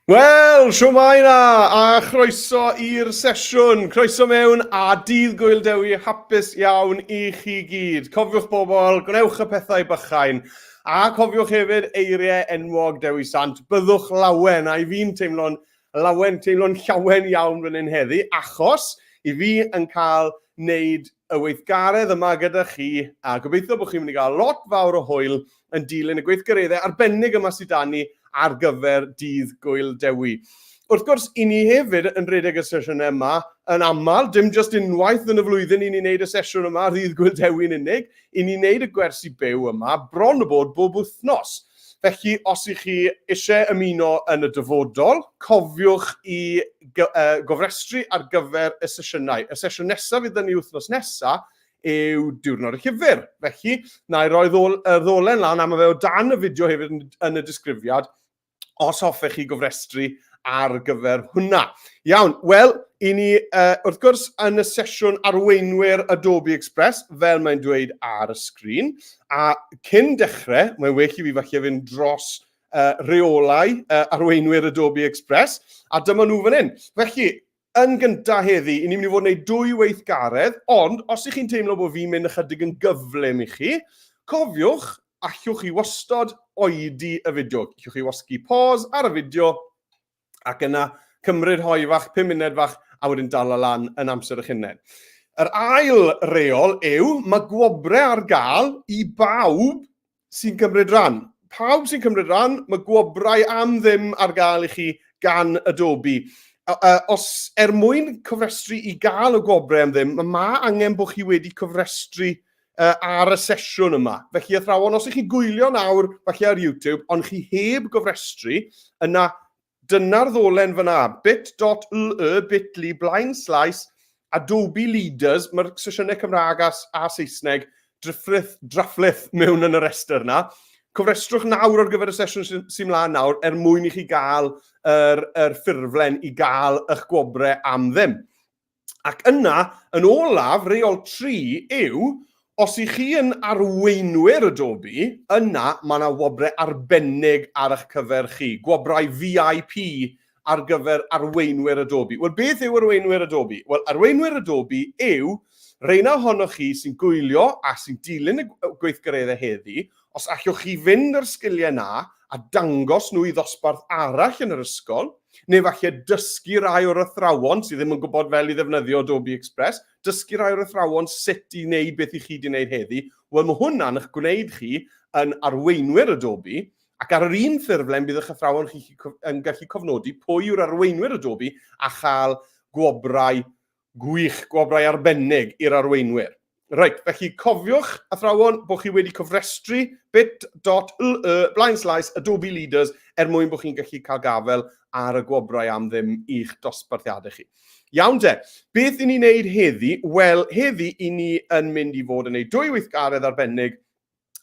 Wel, siwmai na, a chroeso i'r sesiwn. Croeso mewn a Dydd Gŵyl Dewi, hapus iawn i chi gyd. Cofiwch bobl, gwnewch y pethau bychain. A cofiwch hefyd eiriau enwog Dewi Sant. Byddwch lawen, a i fi'n teimlo'n llawen iawn fan hyn heddi, achos i fi yn cael wneud y weithgaredd yma gyda chi, a gobeithio bod chi'n mynd i gael lot fawr o hwyl yn dilyn y gweithgareddau arbennig yma sydd â ni ar gyfer Dydd Gŵyl Dewi. Wrth gwrs, i ni hefyd yn rhedeg y sesiwn yma yn aml, dim jyst unwaith yn y flwyddyn i ni wneud y sesiwn yma, Dydd Gŵyl Dewi yn unig, i ni wneud y gwersi byw yma, bron o bod bob wythnos. Felly, os ych chi eisiau ymuno yn y dyfodol, cofiwch i gofrestru ar gyfer y sesiynau. Y sesiwn nesaf fydd ni wythnos nesaf yw diwrnod y llyfr. Felly, na i roi ddolen lan am y fe o dan y fideo hefyd yn y disgrifiad, os hoffech chi gofrestru ar gyfer hwnna. Iawn, wel, i ni, wrth gwrs, yn y sesiwn Arweinwyr Adobe Express, fel mae'n dweud ar y sgrîn, a cyn dechrau, mae'n well i fi falle fynd dros reolau Arweinwyr Adobe Express, a dyma nhw fan hyn. Felly, yn gyntaf heddi, i ni'n mynd i fod yn gwneud 2 weithgaredd, ond os ych chi'n teimlo bod fi'n mynd ychydig yn gyflym i chi, cofiwch, allwch chi wastod oedi y fideo. Allwch chi wasgu pause ar y fideo ac yna cymryd hoi fach, 5 munud fach, a wedyn dal o lan yn amser eich hunain. Yr ail reol yw, mae gwobrau ar gael i bawb sy'n cymryd ran. Pawb sy'n cymryd ran, mae gwobrau am ddim ar gael i chi gan Adobe. Os mwyn cofrestru i gael y gwobrau am ddim, mae angen bod chi wedi cofrestru ar y sesiwn yma. Felly, athrawon, os ych chi gwylio nawr falle ar YouTube, ond chi heb gofrestru, yna dyna'r ddolen fyna, bit.ly// Adobe Leaders, mae'r sesiynau Cymraeg a Saesneg drafflith mewn yn y restr yna. Cofrestrwch nawr ar gyfer y sesiwn sy'n mlaen nawr mwyn i chi gael yr ffurflen i gael eich gwobrau am ddim. Ac yna, yn olaf, reol 3 yw, os ych chi yn arweinwyr Adobe, yna mae yna wobrau arbennig ar eich cyfer chi, gwobrau VIP ar gyfer arweinwyr Adobe. Wel, beth yw arweinwyr Adobe? Wel, arweinwyr Adobe yw reina ohonoch chi sy'n gwylio a sy'n dilyn y gweithgareddau heddi, os allwch chi fynd ar sgiliau na a dangos nhw i ddosbarth arall yn yr ysgol, neu falle dysgu rai o'r athrawon sydd ddim yn gwybod fel i ddefnyddio Adobe Express, dysgu rai o'r athrawon sut i wneud beth i chi wedi wneud heddi, wel mae hwnna'n eich gwneud chi yn arweinwyr Adobe, ac ar yr un ffurflen bydd eich athrawon chi yn gallu cofnodi pwy yw'r arweinwyr Adobe a chael gwobrau gwych, gwobrau arbennig i'r arweinwyr. Reit, felly cofiwch, athrawon, bod chi wedi cofrestru bit.ly// Adobe Leaders mwyn bod chi'n gallu cael gafel ar y gwobrau am ddim i'ch dosbarthiadau chi. Iawn te, beth i ni wneud heddi? Wel, heddi i ni yn mynd i fod yn gwneud 2 weithgaredd arbennig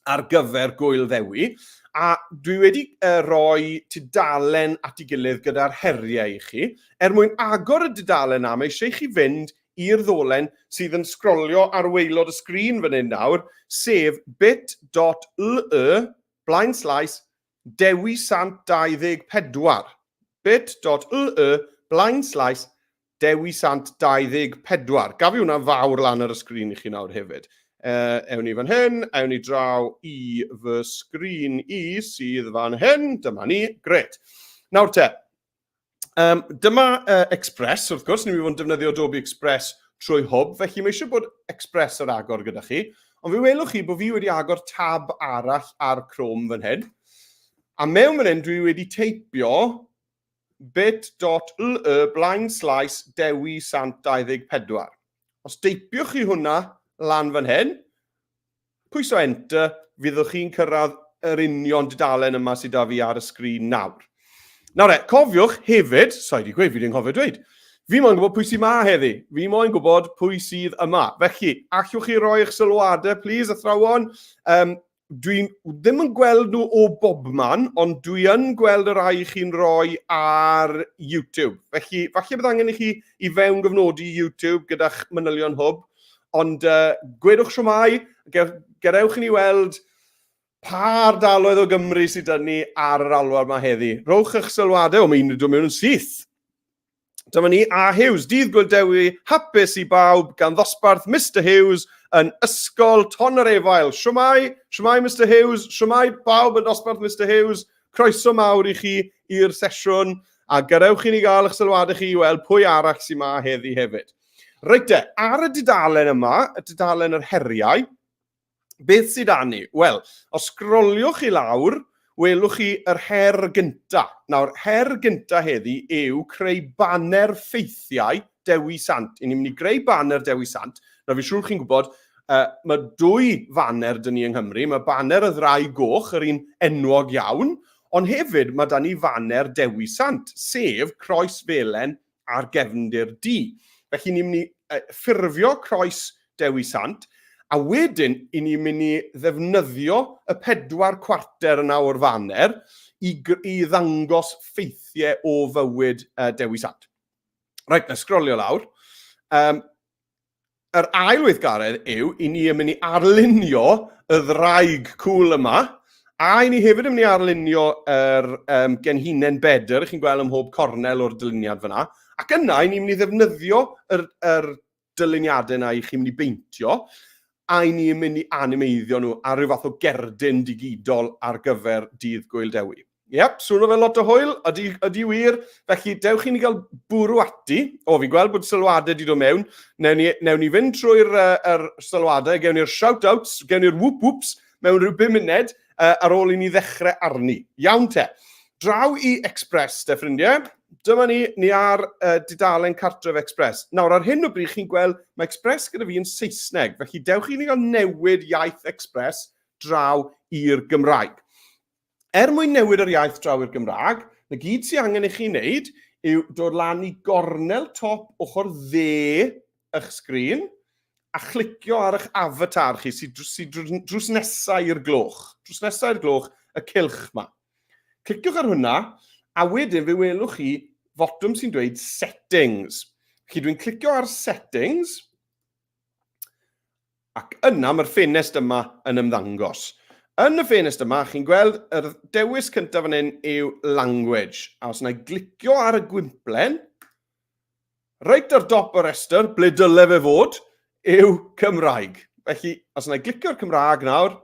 ar gyfer Gŵyl Dewi, a dwi wedi rhoi tudalen at ei gilydd gyda'r heriau i chi, mwyn agor y tudalen am eisiau chi fynd i'r ddolen sydd yn sgrolio ar waelod y sgrin fan hyn nawr, sef bit.ly// Dewi Sant 24. bit.ly// Dewi Sant 24. Gaf i hwnna fawr lan ar y sgrin i chi nawr hefyd. Ewn ni fan hyn, ewn ni draw i fy sgrin i sydd fan hyn, dyma ni, gret. Nawr te, dyma Express, wrth gwrs, ni'n mynd i fod yn defnyddio Adobe Express trwy hwb, felly mae eisiau bod Express ar agor gyda chi, ond fe welwch chi bod fi wedi agor tab arall ar Chrome fan hyn, a mewn fan hyn dwi wedi teipio bit.ly// Dewi Sant 24. Os teipiwch chi hwnna lan fan hyn, pwyso enter, fyddwch chi'n cyrraedd yr union dudalen yma sydd â fi ar y sgrin nawr. Nawr cofiwch hefyd, fi di'n cofio dweud, fi moyn gwybod pwy sydd yma heddi. Fi moyn gwybod pwy sydd yma. Felly, allwch chi roi eich sylwadau, please, athrawon. Dwi ddim yn gweld nhw o bobman, ond dwi yn gweld y rai chi'n roi ar YouTube. Felly, falle bydd angen i chi i mewngofnodi YouTube gyda'ch manylion hwb, ond gwedwch siwmai, gadewch i ni weld Pa ardaloedd o Gymru sydd dyn ni ar yr alwad yma heddi? Rhowch eich sylwadau, mae unrhyw dwi'n mewn yn syth. Dyma ni, a Hughes, Dydd Gŵyl Dewi, hapus i bawb, gan ddosbarth Mr Hughes yn Ysgol Ton yr Efail. Siwmai Mr Hughes, siwmai bawb yn dosbarth Mr Hughes, croeso mawr i chi i'r sesiwn, a gadewch i ni gael eich sylwadau chi i weld pwy arall sy'n ma heddi hefyd. Reit ar y dudalen yma, y dudalen yr heriau, beth sydd â ni? Wel, os sgroliwch i lawr, welwch chi yr her gynta. Nawr, her gynta heddi yw creu baner ffeithiau Dewi Sant. I ni'n mynd i greu baner Dewi Sant. Nawr, fi siŵr chi'n gwybod, mae dwy faner dyn ni yng Nghymru. Mae baner y ddau goch, yr un enwog iawn, ond hefyd mae da ni faner Dewi Sant, sef croes felen ar gefndir D. Felly ni'n mynd i ffurfio croes Dewi Sant, a wedyn, i ni'n mynd i ddefnyddio y 4/4 yna o'r faner i ddangos ffeithiau o fywyd Dewi Sant. Reit, na sgrolio lawr. Yr ail weithgaredd yw, i ni yn mynd i arlunio y ddraig cwl yma, a i ni hefyd yn mynd i arlunio yr genhinen bedr, chi'n gweld ym mhob cornel o'r dyluniad fyna, ac yna, i ni'n mynd i ddefnyddio yr dyluniadau yna i chi'n mynd i beintio, a i ni yn mynd i animeiddio nhw ar ryw fath o gerdyn digidol ar gyfer Dydd Gŵyl Dewi. Iep, swnio fel lot o hwyl, ydy wir. Felly, dewch i ni gael bwrw ati. O, fi'n gweld bod sylwadau wedi dod mewn. Newn ni fynd trwy'r sylwadau, gewn ni'r shout-outs, gewn ni'r whoop-whoops mewn rhyw 5 munud ar ôl i ni ddechrau arni. Iawn te. Draw i Express, te ffrindiau. Dyma ni ar dudalen cartref Express. Nawr, ar hyn o bryd chi'n gweld, mae Express gyda fi yn Saesneg. Felly, dewch i ni gael newid iaith Express draw i'r Gymraeg. Mwyn newid yr iaith draw i'r Gymraeg, na gyd sy'n angen i chi wneud yw dod lan i gornel top ochr dde eich sgrîn a chlicio ar eich avatar chi sy'n drws nesaf i'r gloch. Drws nesaf i'r gloch, y cylch yma. Cliciwch ar hwnna, a wedyn fe welwch chi fotwm sy'n dweud settings. Felly dwi'n clicio ar settings, ac yna mae'r ffenest yma yn ymddangos. Yn y ffenest yma, chi'n gweld yr dewis cyntaf fan hyn yw language. A os yna i glicio ar y gwymplen, reit ar dop y restr, ble dyle fe fod, yw Cymraeg. Felly, os yna i glicio'r Cymraeg nawr,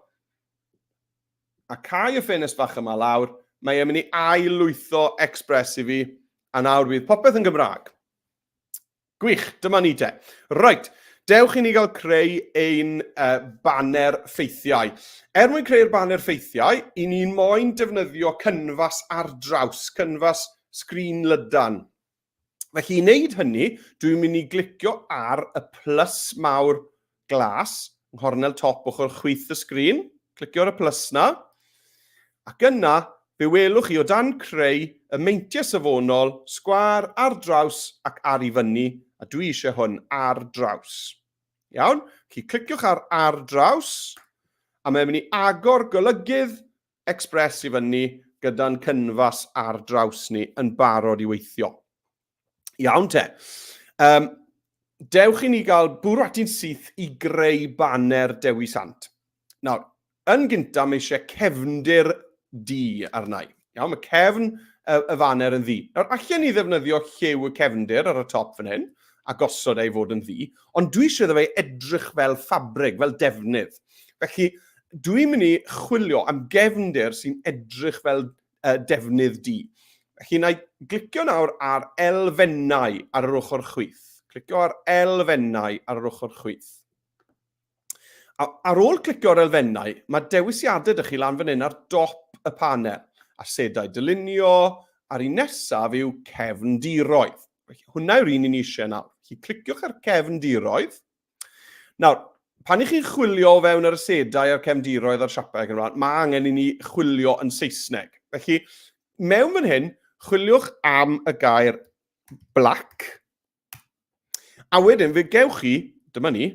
a cau y ffenest fach yma lawr, mae e'n mynd i ail-lwytho Express i fi, a nawr bydd popeth yn Gymraeg. Gwych, dyma ni te. Reit, dewch i ni gael creu ein baner ffeithiau. Mwyn creu'r baner ffeithiau, i ni'n moyn defnyddio cynfas ar draws, cynfas sgrîn lydan. Felly i wneud hynny, dwi'n mynd i glicio ar y plus mawr glas, yng nghornel top ochr chwith y sgrîn. Clicio ar y plus na. Ac yna, fe welwch chi o dan creu y meintiau safonol, sgwar ar draws ac ar i fyny, a dwi eisiau hwn ar draws. Iawn? Chi cliciwch ar draws, a mae'n mynd i agor golygydd Express i fyny gyda'n cynfas ar draws ni yn barod i weithio. Iawn te. Dewch i ni gael bwrw ati'n syth i greu baner Dewi Sant. Nawr, yn gyntaf mae eisiau cefndir D arna i. Iawn, mae cefn y faner yn ddi. Nawr, allan ni ddefnyddio lliw y cefndir ar y top fan hyn, a gosod ei fod yn ddi, ond dwi eisiau iddo fe edrych fel ffabrig, fel defnydd. Felly, dwi'n mynd i chwilio am gefndir sy'n edrych fel defnydd D. Felly, na i glicio nawr ar elfennau ar yr ochr chwith. Clicio ar elfennau ar yr ochr chwith. Ar ôl clicio ar elfennau, mae dewisiadau ydych chi lan fan hyn ar dop y panel. Asedau dylunio, a'r un nesaf yw cefndiroedd. Hwna yw'r un ni eisiau nawr. Cliciwch ar cefndiroedd. Nawr, pan i chi'n chwilio fewn ar asedau a'r cefndiroedd a'r siapau, mae angen i ni chwilio yn Saesneg. Felly, mewn fan hyn, chwiliwch am y gair black. A wedyn, fe gewch chi, dyma ni,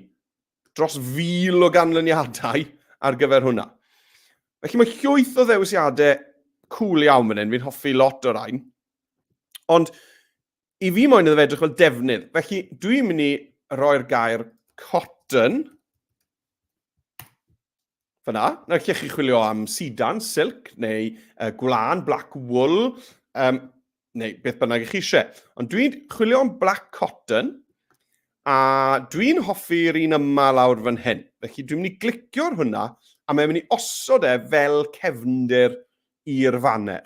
dros 1000 o ganlyniadau ar gyfer hwnna. Felly mae llwyth o ddewisiadau cwl iawn fan hyn, fi'n hoffi lot o'r ein. Ond i fi moyn iddo fe edrych fel defnydd. Felly dwi'n mynd i roi'r gair cotton Fyna, na lle chi chwilio am sidan, silk, neu gwlan, black wool, neu beth bynnag chi eisiau. Ond dwi'n chwilio am black cotton, a dwi'n hoffi'r un yma lawr fan hyn. Felly dwi'n mynd i glicio ar hwnna, a mae'n mynd i osod fel cefndir i'r faner.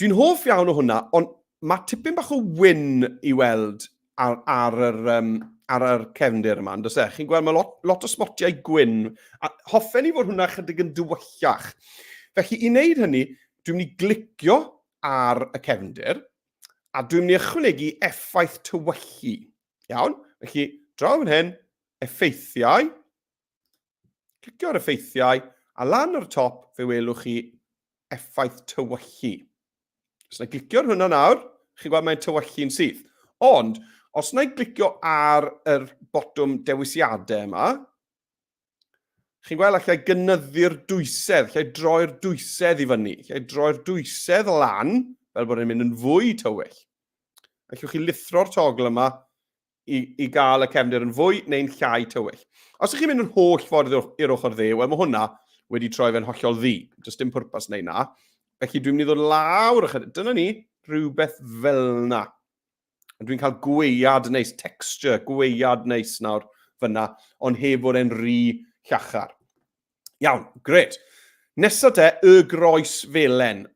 Dwi'n hoff iawn o hwnna, ond mae tipyn bach o wyn i weld ar yr cefndir yma, ond chi'n gweld mae lot o smotiau gwyn, a hoffen i fod hwnna chydig yn dywyllach. Felly i wneud hynny, dwi'n mynd i glicio ar y cefndir, a dwi'n mynd i ychwanegu effaith tywyllu. Iawn? Felly, draw fan hyn, effeithiau, clicio ar effeithiau, a lan ar y top, fe welwch chi effaith tywyllu. Os na glicio ar hwnna nawr, chi'n gweld mae'n tywyllu'n syth. Ond, os na i glicio ar yr botwm dewisiadau yma, chi'n gweld allai gynyddu'r dwysedd, allai droi'r dwysedd i fyny, allai droi'r dwysedd lan, fel bod e'n mynd yn fwy tywyll. Allwch chi lithro'r togl yma i gael y cefndir yn fwy neu'n llai tywyll. Os ych chi'n mynd yn holl ffordd i'r ochr dde, wel mae hwnna wedi troi fe'n hollol ddi. Does dim pwrpas neu na. Felly dwi'n mynd i ddod lawr ychydig. Dyna ni, rhywbeth fel na. Dwi'n cael gweiad neis, texture, gweiad neis nawr fyna, ond heb fod e'n rhy llachar. Iawn, gred. Nesaf y groes felen.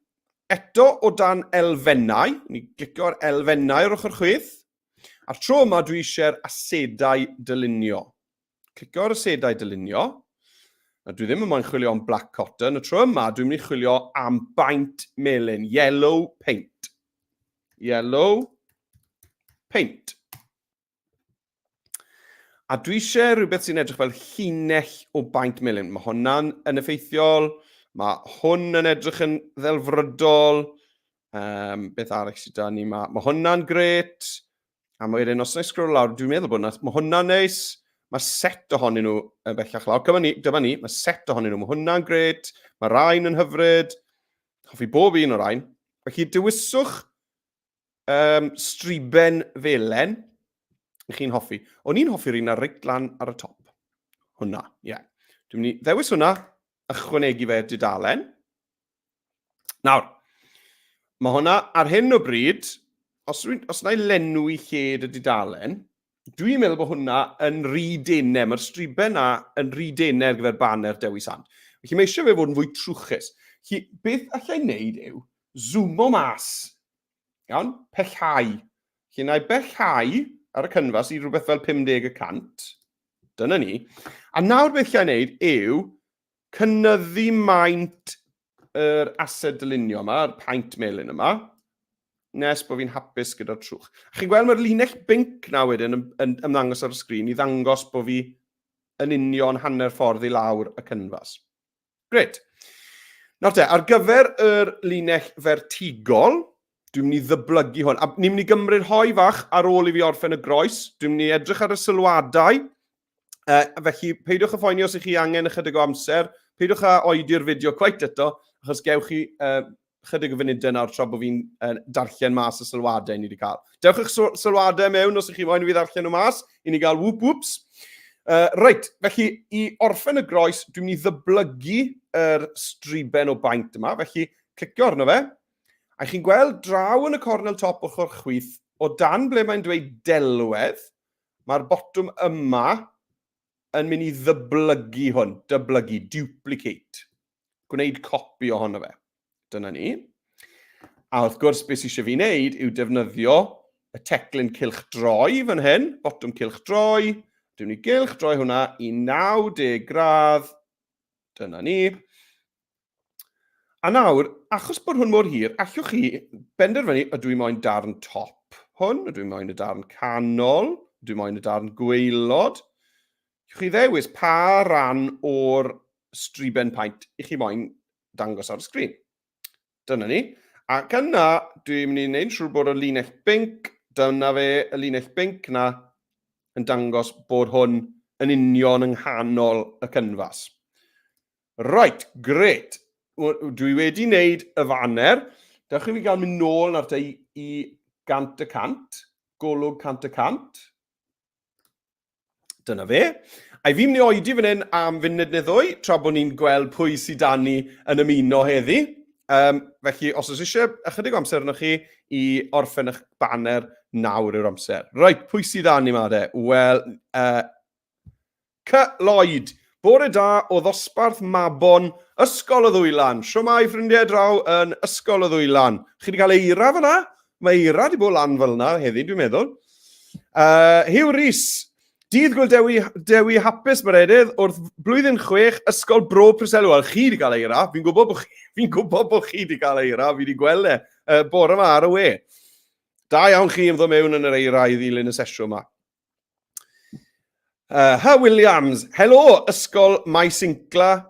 Eto o dan elfennau, ni glicio ar elfennau ar ochr chwith, a'r tro yma dwi eisiau'r asedau dylunio. Clicio ar asedau dylunio, a dwi ddim yn moyn chwilio am black cotton, y tro yma dwi'n mynd i chwilio am baint melyn, yellow paint. Yellow paint. A dwi eisiau rhywbeth sy'n edrych fel llinell o baint melyn. Mae hwnna'n yn effeithiol, mae hwn yn edrych yn ddelfrydol, beth arall sydd da ni, mae hwnna'n gret, a mae wedyn os na i sgrifennu lawr, dwi'n meddwl bod mae hwnna'n neis, mae set ohonyn nhw yn bellach lawr. Dyma ni, mae set ohonyn nhw, mae hwnna'n gret, mae rhain yn hyfryd, hoffi bob un o'r rhain. Felly dewiswch striben felen, i chi'n hoffi. O'n i'n hoffi'r un ar reit lan ar y top. Hwna, ie. Dwi'n mynd i ddewis hwnna, ychwanegu fe dudalen. Nawr, mae hwnna ar hyn o bryd, os na i lenwi lled y dudalen, dwi'n meddwl bod hwnna yn rhy denau. Mae'r striben na yn rhy denau ar gyfer banner Dewi Sant. Felly mae eisiau fe fod yn fwy trwchus. Felly, beth allai wneud yw zoomo mas. Iawn? Pellhau. Felly, na i bellhau ar y cynfas i rhywbeth fel 50%. Dyna ni. A nawr beth allai wneud yw cynyddu maint yr ased dylunio yma, yr paint melyn yma, nes bod fi'n hapus gyda'r trwch. Chi'n gweld mae'r linell binc na wedyn yn ymddangos ar y sgrin i ddangos bod fi yn union hanner ffordd i lawr y cynfas. Gret. Nawr te, ar gyfer yr linell vertigol, dwi'n mynd i ddyblygu hwn. A ni'n mynd i gymryd hoi fach ar ôl i fi orffen y groes. Dwi'n mynd i edrych ar y sylwadau. Felly, peidiwch y phoeni os ych chi angen ychydig o amser. Peidiwch a oedi'r fideo cweit eto, achos gewch chi chydig o funudau nawr tra bod fi'n darllen mas y sylwadau ni wedi cael. Dewch eich sylwadau mewn os ych chi moyn i fi darllen nhw mas, i ni gael whoop-whoops. Reit, felly i orffen y groes, dwi'n mynd i ddyblygu yr striben o baint yma. Felly, clicio arno fe. A chi'n gweld draw yn y cornel top ochr chwith, o dan ble mae'n dweud delwedd, mae'r botwm yma yn mynd i ddyblygu hwn, dyblygu, duplicate. Gwneud copi ohono fe. Dyna ni. A wrth gwrs, beth eisiau fi wneud yw defnyddio y teclyn cylchdroi fan hyn, botwm cylchdroi. Dwi'n mynd i gylchdroi hwnna i 90 gradd. Dyna ni. A nawr, achos bod hwn mor hir, allwch chi benderfynu ydw i moyn darn top hwn, ydw i moyn y darn canol, ydw i moyn y darn gwaelod. Allwch chi ddewis pa ran o'r striben paint i chi moyn dangos ar y sgrin. Dyna ni. Ac yna, dwi'n mynd i wneud siŵr bod y linell binc, dyna fe y linell binc na yn dangos bod hwn yn union yng nghanol y cynfas. Right, gret. Dwi wedi wneud y faner. Dewch i fi gael mynd nôl nawr te i 100%, golwg 100%. Dyna fe. A fi'n mynd i oedi fan hyn am funud neu ddwy, tra bod ni'n gweld pwy sydd dan ni yn ymuno heddi. Felly, os oes eisiau ychydig o amser yna chi i orffen eich banner, nawr yw'r amser. Reit, pwy sydd dan ni ma de? Wel, Lloyd. Bore da o ddosbarth Mabon, Ysgol y Ddwylan. Siwmai ffrindiau draw yn Ysgol y Ddwylan. Chi wedi cael eira fyna? Mae eira wedi bod lan fel yna heddi, dwi'n meddwl. Hyw Rhys. Dydd Gŵyl Dewi hapus Meredudd wrth blwyddyn 6 Ysgol Bro Preselw. Wel, chi wedi cael eira. Fi'n gwybod bod chi wedi cael eira. Fi wedi gweld bore yma ar y we. Da iawn chi ymddod mewn yn yr eira i ddilyn y sesiwn yma. Williams. Helo, Ysgol Maes Incla.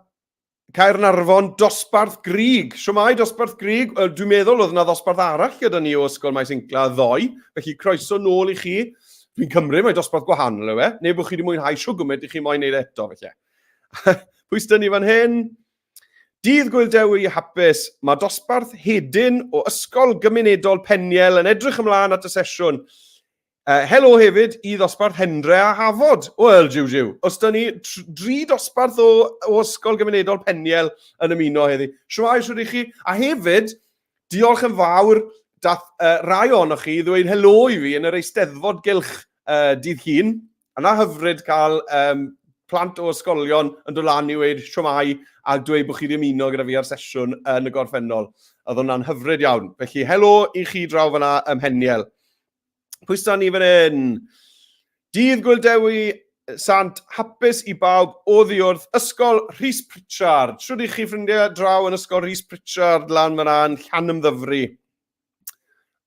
Caernarfon, dosbarth Grig. Siwmai dosbarth Grig. Dwi'n meddwl oedd yna dosbarth arall gyda ni o Ysgol Maes Incla ddoe. Felly croeso nôl i chi. Dwi'n cymryd mae dosbarth gwahanol yw e. Neu bod chi wedi mwynhau siw gymaint i chi moyn neud eto, felly. Pwy sydd ni fan hyn? Dydd Gŵyl Dewi hapus. Mae dosbarth hedyn o Ysgol Gymunedol Peniel yn edrych ymlaen at y sesiwn. Helo hefyd i ddosbarth Hendre a Hafod. Wel, jiw. Os da ni 3 dosbarth o Ysgol Gymunedol Peniel yn ymuno heddi. Siwmai siwr i chi. A hefyd, diolch yn fawr, dath rai ohonoch chi ddweud helo i fi yn yr eisteddfod gylch dydd Llun. Yna hyfryd cael plant o ysgolion yn dod lan i weid siwmai a dweud bod chi wedi ymuno gyda fi ar sesiwn yn y gorffennol. Oedd hwnna'n hyfryd iawn. Felly, helo i chi draw fyna ym Mheniel. Pwy stan ni fan hyn? Dydd Gŵyl Dewi Sant hapus i bawb o ddiwrth Ysgol Rhys Pritchard. Siwr i chi ffrindiau draw yn Ysgol Rhys Pritchard lan fyna'n Llanymddyfri.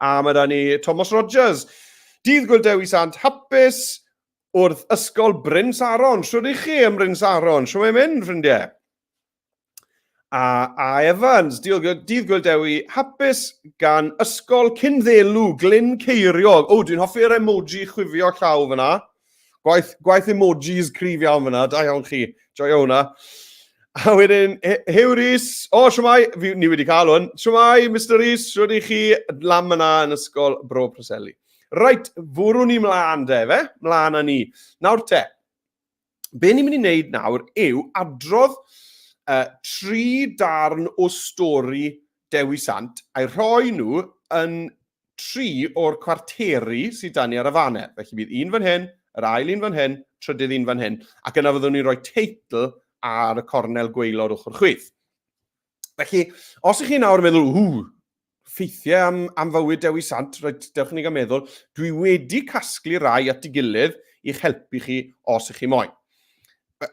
A mae da ni Thomas Rogers. Dydd Gŵyl Dewi Sant hapus wrth Ysgol Bryn Saron. Siwr i chi ym Bryn Saron. Siwr mae'n mynd ffrindiau? A Evans, Dydd Gŵyl Dewi, hapus gan Ysgol Cynddelw, Glyn Ceiriog. O, dwi'n hoffi'r emoji chwifio llaw fyna. Gwaith emojis cryf iawn fyna, da iawn chi. Joio hwnna. A wedyn, Hyw Rhys, siwmai, ni wedi cael hwn. Siwmai, Mr Rhys, siwr i chi lam yna yn Ysgol Bro Preseli. Reit, fwrwn ni mlaen de, fe? Mlaen â ni. Nawr te, be ni'n mynd i wneud nawr yw adrodd 3 darn o stori Dewi Sant a'i rhoi nhw yn 3 o'r cwarteri sydd dan ni ar y fanau. Felly bydd un fan hyn, yr ail un fan hyn, trydydd un fan hyn, ac yna fyddwn ni'n rhoi teitl ar y cornel gwaelod ochr chwith. Felly, os ych chi nawr yn meddwl, ffeithiau am fywyd Dewi Sant, dewch ni gael meddwl, dwi wedi casglu rai at ei gilydd i'ch helpu chi os ych chi moyn.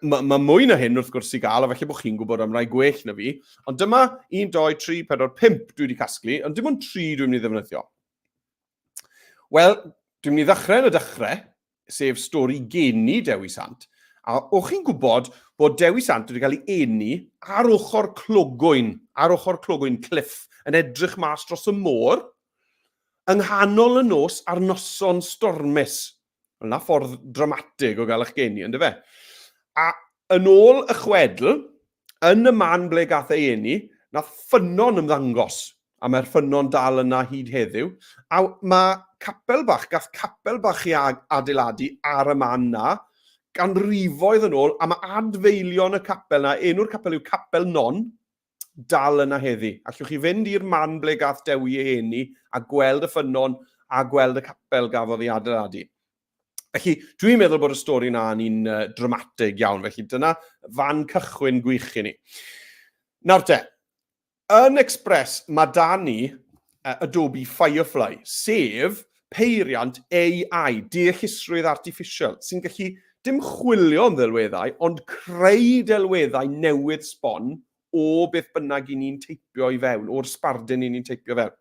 Mae mwy na hyn wrth gwrs i gael, a felly bod chi'n gwybod am rai gwell na fi. Ond dyma 1, 2, 3, 4, 5 dwi wedi casglu, ond dim ond 3 dwi'n mynd i ddefnyddio. Wel, dwi'n mynd i ddechrau yn y dechrau, sef stori geni Dewi Sant. A o'ch chi'n gwybod bod Dewi Sant wedi cael ei eni ar ochr clogwyn cliff, yn edrych mas dros y môr, yng nghanol y nos a'r noson stormus. Yna ffordd dramatig o gael eich geni, ynddo fe? A yn ôl y chwedl, yn y man ble gath ei eni, nath ffynon ymddangos, a mae'r ffynon dal yna hyd heddiw, a mae gath capel bach i adeiladu ar y man na, gan rifoedd yn ôl, a mae adfeilion y capel na, enw'r capel yw Capel Non, dal yna heddi. Allwch chi fynd i'r man ble gath Dewi ei eni, a gweld y ffynon, a gweld y capel gafodd ei adeiladu. Felly, dwi'n meddwl bod y stori yna ni'n dramatig iawn. Felly, dyna fan cychwyn gwych i ni. Nawr te, yn Express mae da ni Adobe Firefly, sef peiriant AI, deallusrwydd artificial, sy'n gallu dim chwilio am ddelweddau, ond creu delweddau newydd sbon o beth bynnag i ni'n teipio i fewn, o'r sbardun i ni'n teipio fewn.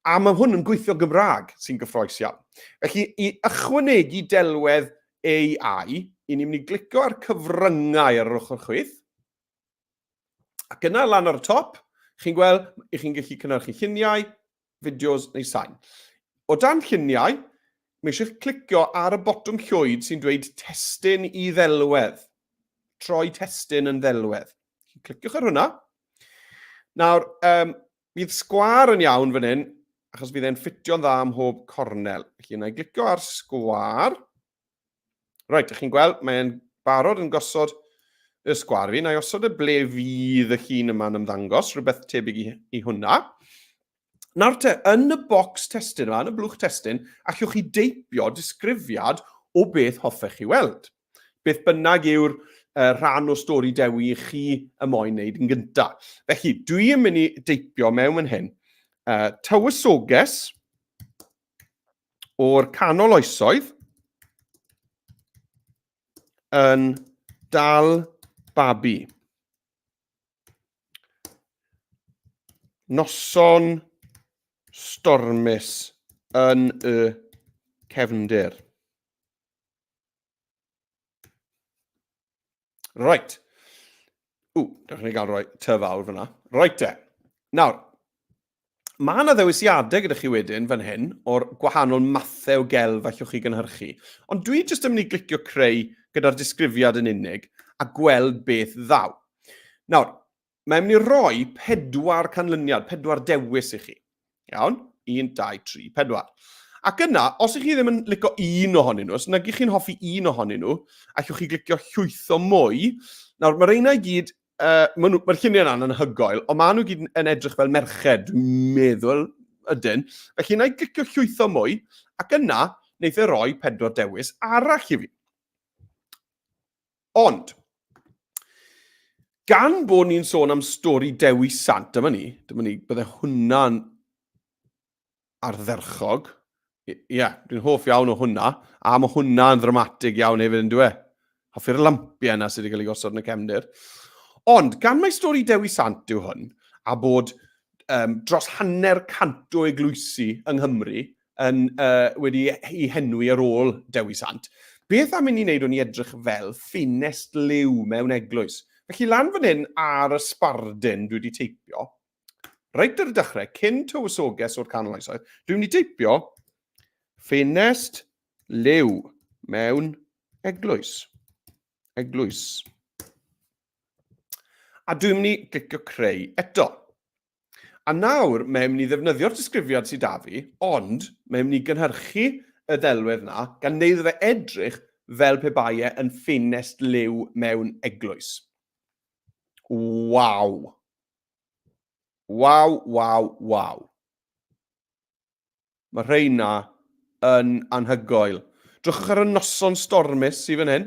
A mae hwn yn gweithio Gymraeg sy'n gyffroes iawn. Felly, i ychwanegu delwedd AI, i ni'n mynd i glicio ar cyfryngau ar yr ochr chwith. Ac yna lan ar y top, chi'n gweld, chi'n gallu cynhyrchu lluniau, fideos neu sain. O dan lluniau, mae eisiau clicio ar y botwm llwyd sy'n dweud testyn i ddelwedd. Troi testyn yn ddelwedd. Cliciwch ar hwnna. Nawr, bydd sgwar yn iawn fan hyn, achos bydd e'n ffitio'n dda am hob cornel. Felly, yna i glicio ar sgwar. Reit, ych chi'n gweld, mae'n barod yn gosod y sgwar fi. Na i osod y ble fydd y llun yma'n ymddangos, rhywbeth tebyg i hwnna. Nawr te, yn y bocs testun yma, yn y blwch testun, allwch chi deipio disgrifiad o beth hoffech chi weld. Beth bynnag yw'r rhan o stori Dewi i chi y moyn wneud yn gyntaf. Felly, dwi yn mynd i deipio mewn yn hyn. Tywysoges o'r canol oesoedd yn dal babi. Noson stormus yn y cefndir. Right. Dewch ni gael rhoi tyfawr fyna. Right te. Nawr, mae yna ddewisiadau gyda chi wedyn fan hyn o'r gwahanol mathau o gelf allwch chi gynhyrchu. Ond dwi jyst yn mynd i glicio creu gyda'r disgrifiad yn unig a gweld beth ddaw. Nawr, mae'n mynd i roi 4 canlyniad, 4 dewis i chi. Iawn? 1, 2, 3, 4. Ac yna, os ych chi ddim yn licio un ohonyn nhw, os nag ych chi'n hoffi un ohonyn nhw, allwch chi glicio llwyth o mwy. Nawr, mae'r reina i gyd, mae'r lluniau yna'n anhygoel, ond maen nhw gyd yn edrych fel merched, dwi'n meddwl ydyn. Felly, yna i glicio llwyth o mwy, ac yna, wneith e roi 4 dewis arall i fi. Ond, gan bod ni'n sôn am stori Dewi Sant, dyma ni, bydde hwnna'n ardderchog. Ie, dwi'n hoff iawn o hwnna, a mae hwnna'n ddramatig iawn hefyd yn dwi. Hoffi'r lampiau yna sydd wedi cael ei gosod yn y cefndir. Ond, gan mai stori Dewi Sant yw hwn, a bod dros 100 o eglwysi yng Nghymru wedi ei henwi ar ôl Dewi Sant, beth am mynd i wneud o'n i edrych fel ffenest liw mewn eglwys? Felly, lan fan hyn ar y sbardun dwi wedi teipio, reit ar y dechrau, cyn tywysoges o'r canol oesoedd, dwi'n mynd i teipio ffenest liw mewn eglwys. Eglwys. A dwi'n mynd i glicio creu eto. A nawr, mae'n mynd i ddefnyddio'r disgrifiad sydd da fi, ond mae'n mynd i gynhyrchu y ddelwedd na gan wneud fe edrych fel pe bai e yn ffenest liw mewn eglwys. Waw. Waw, waw, waw. Mae rheina yn anhygoel. Drwchwch ar y noson stormus i fan hyn.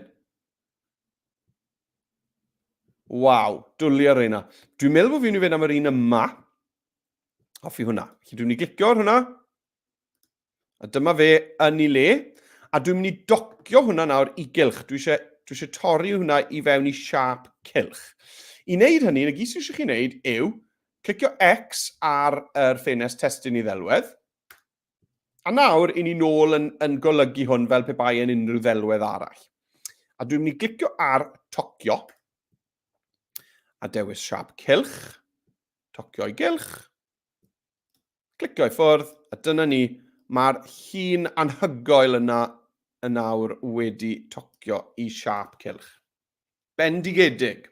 Waw, dwlu ar rheina. Dwi'n meddwl bod fi'n mynd i fynd am yr un yma. Hoffi hwnna. Felly dwi'n mynd i glicio ar hwnna. A dyma fe yn ei le. A dwi'n mynd i docio hwnna nawr i gylch. Dwi eisiau torri hwnna i fewn i siap cylch. I wneud hynny, y gys eisiau chi wneud yw clicio X ar yr ffenest testun i ddelwedd. A nawr, i ni nôl yn golygu hwn fel pe bai yn unrhyw ddelwedd arall. A dwi'n mynd i glicio ar tocio. A dewis siap cylch. Tocio i gylch. Clicio i ffwrdd. A dyna ni, mae'r llun anhygoel yna yn nawr wedi tocio i siap cylch. Bendigedig.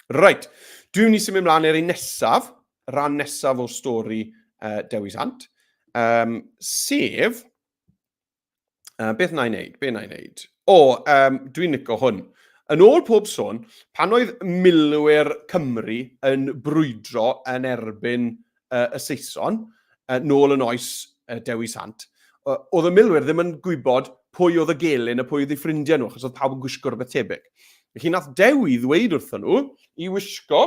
Reit, dwi'n mynd i symud ymlaen i'r un nesaf, rhan nesaf o stori Dewi Sant. Sef, beth na i wneud? Dwi'n licio hwn. Yn ôl pob sôn, pan oedd milwyr Cymru yn brwydro yn erbyn y Saeson, nôl yn oes Dewi Sant, oedd y milwyr ddim yn gwybod pwy oedd y gelyn a pwy oedd eu ffrindiau nhw, achos oedd pawb yn gwisgo rhywbeth tebyg. Felly nath Dewi ddweud wrthyn nhw i wisgo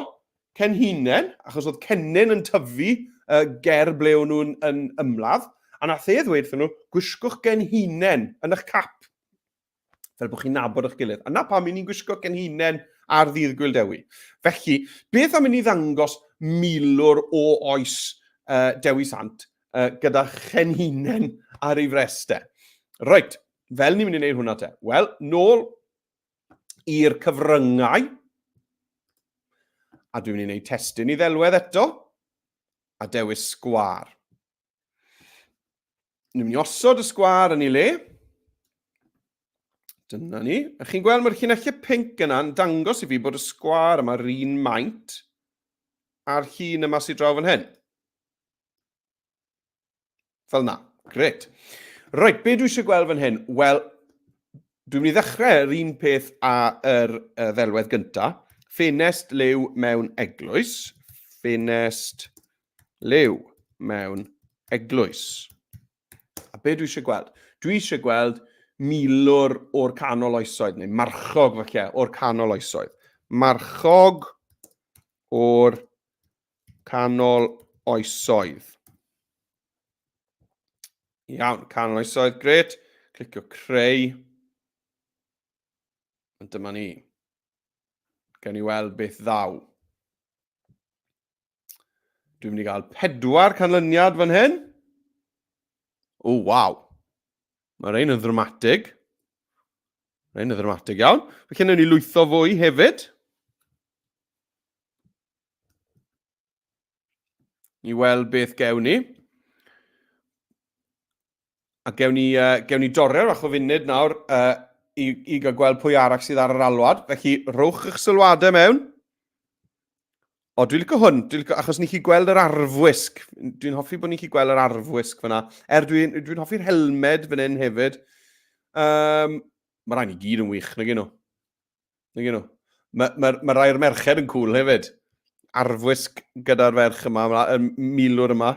cenhinen, achos oedd cennin yn tyfu ger ble o'n nhw'n ymladd, a nath e ddweud wrthyn nhw, gwisgwch genhinen yn eich cap, fel bod chi'n nabod eich gilydd. A na pam i ni'n gwisgo genhinen ar Dydd Gŵyl Dewi. Felly, beth am i ni ddangos milwr o oes Dewi Sant gyda chenhinen ar ei frestau? Reit, fel ni'n mynd i wneud hwnna te? Wel, nôl i'r cyfryngau, a dwi'n mynd i wneud testun i ddelwedd eto, a dewis sgwar. Ni'n mynd i osod y sgwar yn ei le. Dyna ni. A chi'n gweld mae'r llinellau pinc yna'n dangos i fi bod y sgwar yma'r un maint a'r llun yma sydd draw fan hyn. Fel na. Gret. Reit, be dwi eisiau gweld fan hyn? Wel, Dwi'n mynd i ddechrau yr un peth a yr ddelwedd gyntaf. Ffenest liw mewn eglwys. Ffenest liw mewn eglwys. A be dwi eisiau gweld? Dwi eisiau gweld milwr o'r canol oesoedd, neu marchog falle o'r canol oesoedd. Marchog o'r canol oesoedd. Iawn, canol oesoedd, gret. Clicio creu. A dyma ni. Gawn ni weld beth ddaw. Dwi'n mynd i gael 4 canlyniad fan hyn. O, waw. Mae rhain yn ddramatig. Rhain yn ddramatig iawn. Felly newn ni lwytho fwy hefyd. I weld beth gewn ni. A gewn ni dorri'r fach o funud nawr i gael gweld pwy arall sydd ar yr alwad. Felly, rhowch eich sylwadau mewn. O, dwi'n licio hwn, achos ni chi gweld yr arfwisg. Dwi'n hoffi bod ni chi gweld yr arfwisg fyna. Dwi'n hoffi'r helmed fan hyn hefyd. Mae rhaid ni gyd yn wych, na gyn nhw. Mae rhai'r merched yn cool hefyd. Arfwisg gyda'r ferch yma, y milwr yma.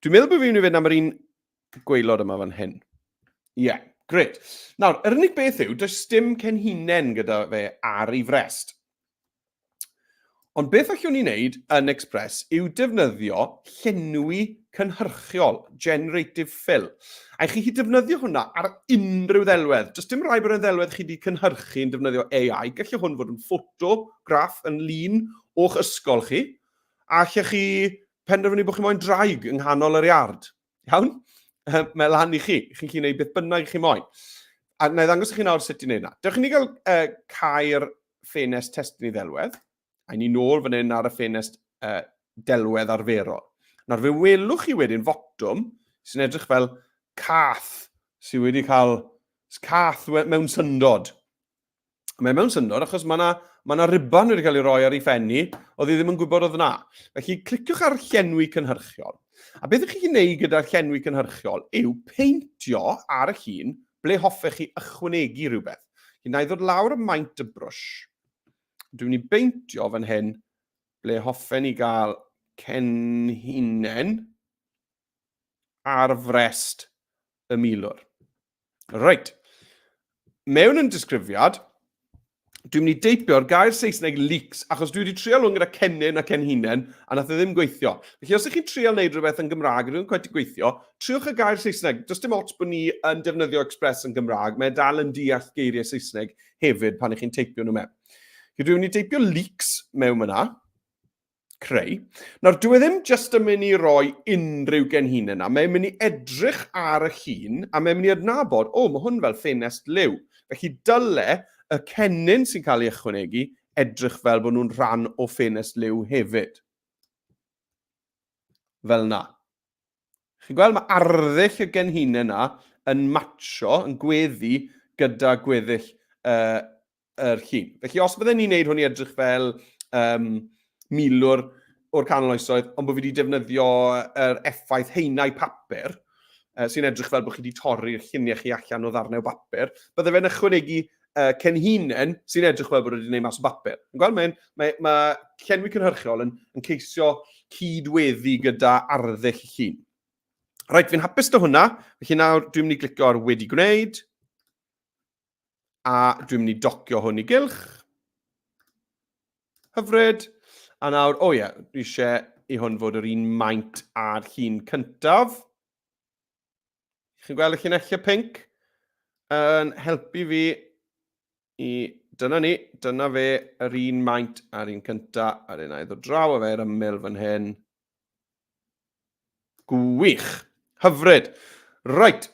Dwi'n meddwl bod fi'n mynd i fynd am yr un gweilod yma fan hyn. Ie, gret. Nawr, yr unig beth yw, does dim cenhinen gyda fe ar ei frest. Ond beth allwn ni wneud yn Express yw defnyddio llenwi cynhyrchiol, generative fill. A chi defnyddio hwnna ar unrhyw ddelwedd. Does dim rai bod yn ddelwedd chi wedi cynhyrchu yn defnyddio AI. Gallai hwn fod yn ffoto, graff, yn lun o'ch ysgol chi. A allai chi penderfynu bod chi moyn draig yng nghanol yr iard. Iawn? Mae lan i chi. Chi'n gallu gwneud beth bynnag chi moyn. A na i ddangos i chi nawr sut i wneud yna. Dewch i ni gael cair ffenest testyn i ddelwedd. A ni nôl fan hyn ar y ffenest delwedd arferol. Nawr fe welwch chi wedyn fotwm sy'n edrych fel cath sydd wedi cael cath mewn syndod. Mae mewn syndod achos mae yna riban wedi cael ei roi ar ei ffenni oedd hi ddim yn gwybod oedd yna. Felly cliciwch ar llenwi cynhyrchiol. A beth ych chi'n gwneud gyda'r llenwi cynhyrchiol yw peintio ar y llun ble hoffech chi ychwanegu rhywbeth. Chi'n ddod lawr y maint y brwsh. Dwi'n mynd i beintio fan hyn ble hoffen i gael cenhinen ar frest y milwr. Reit. Mewn yn disgrifiad, dwi'n mynd i deipio'r gair Saesneg leaks, achos dwi wedi trial hwn gyda cennin a cenhinen, a nath e ddim gweithio. Felly, os ych chi'n trial wneud rhywbeth yn Gymraeg, dwi'n gweithio gweithio, triwch y gair Saesneg. Does dim ots bod ni yn defnyddio Express yn Gymraeg, mae dal yn deall geiriau Saesneg hefyd pan ych chi'n teipio nhw mewn. Dwi'n mynd i deipio leaks mewn yna, creu. Nawr, dwi ddim jyst yn mynd i roi unrhyw genhinen yna. Mae'n mynd i edrych ar y llun, a mae'n mynd i adnabod, mae hwn fel ffenest liw. Felly, dyle y cennin sy'n cael ei ychwanegu edrych fel bod nhw'n rhan o ffenest liw hefyd. Fel yna. Chi'n gweld, mae arddull y genhinen yna yn matcho, yn gweddi gyda gweddill yr llun. Felly, os byddwn ni'n gwneud hwn i edrych fel milwr o'r canol oesoedd, ond bod fi wedi defnyddio yr effaith haenau papur, sy'n edrych fel bod chi wedi torri'r lluniau chi allan o ddarnau o bapur, bydde fe'n ychwanegu cenhinen sy'n edrych fel bod wedi gwneud mas o bapur. Yn gweld, mae llenwi cynhyrchiol yn ceisio cydweddi gyda arddull llun. Reit, fi'n hapus dy hwnna. Felly nawr, dwi'n mynd i glicio ar wedi gwneud. A dwi'n mynd i docio hwn i gylch. Hyfryd. A nawr, dwi eisiau i hwn fod yr un maint a'r llun cyntaf. Chi'n gweld y llunellau pink? Yn helpu fi i... Dyna fe yr un maint a'r un cyntaf. A dyna i ddod draw o fe'r ymyl fan hyn. Gwych. Hyfryd. Right.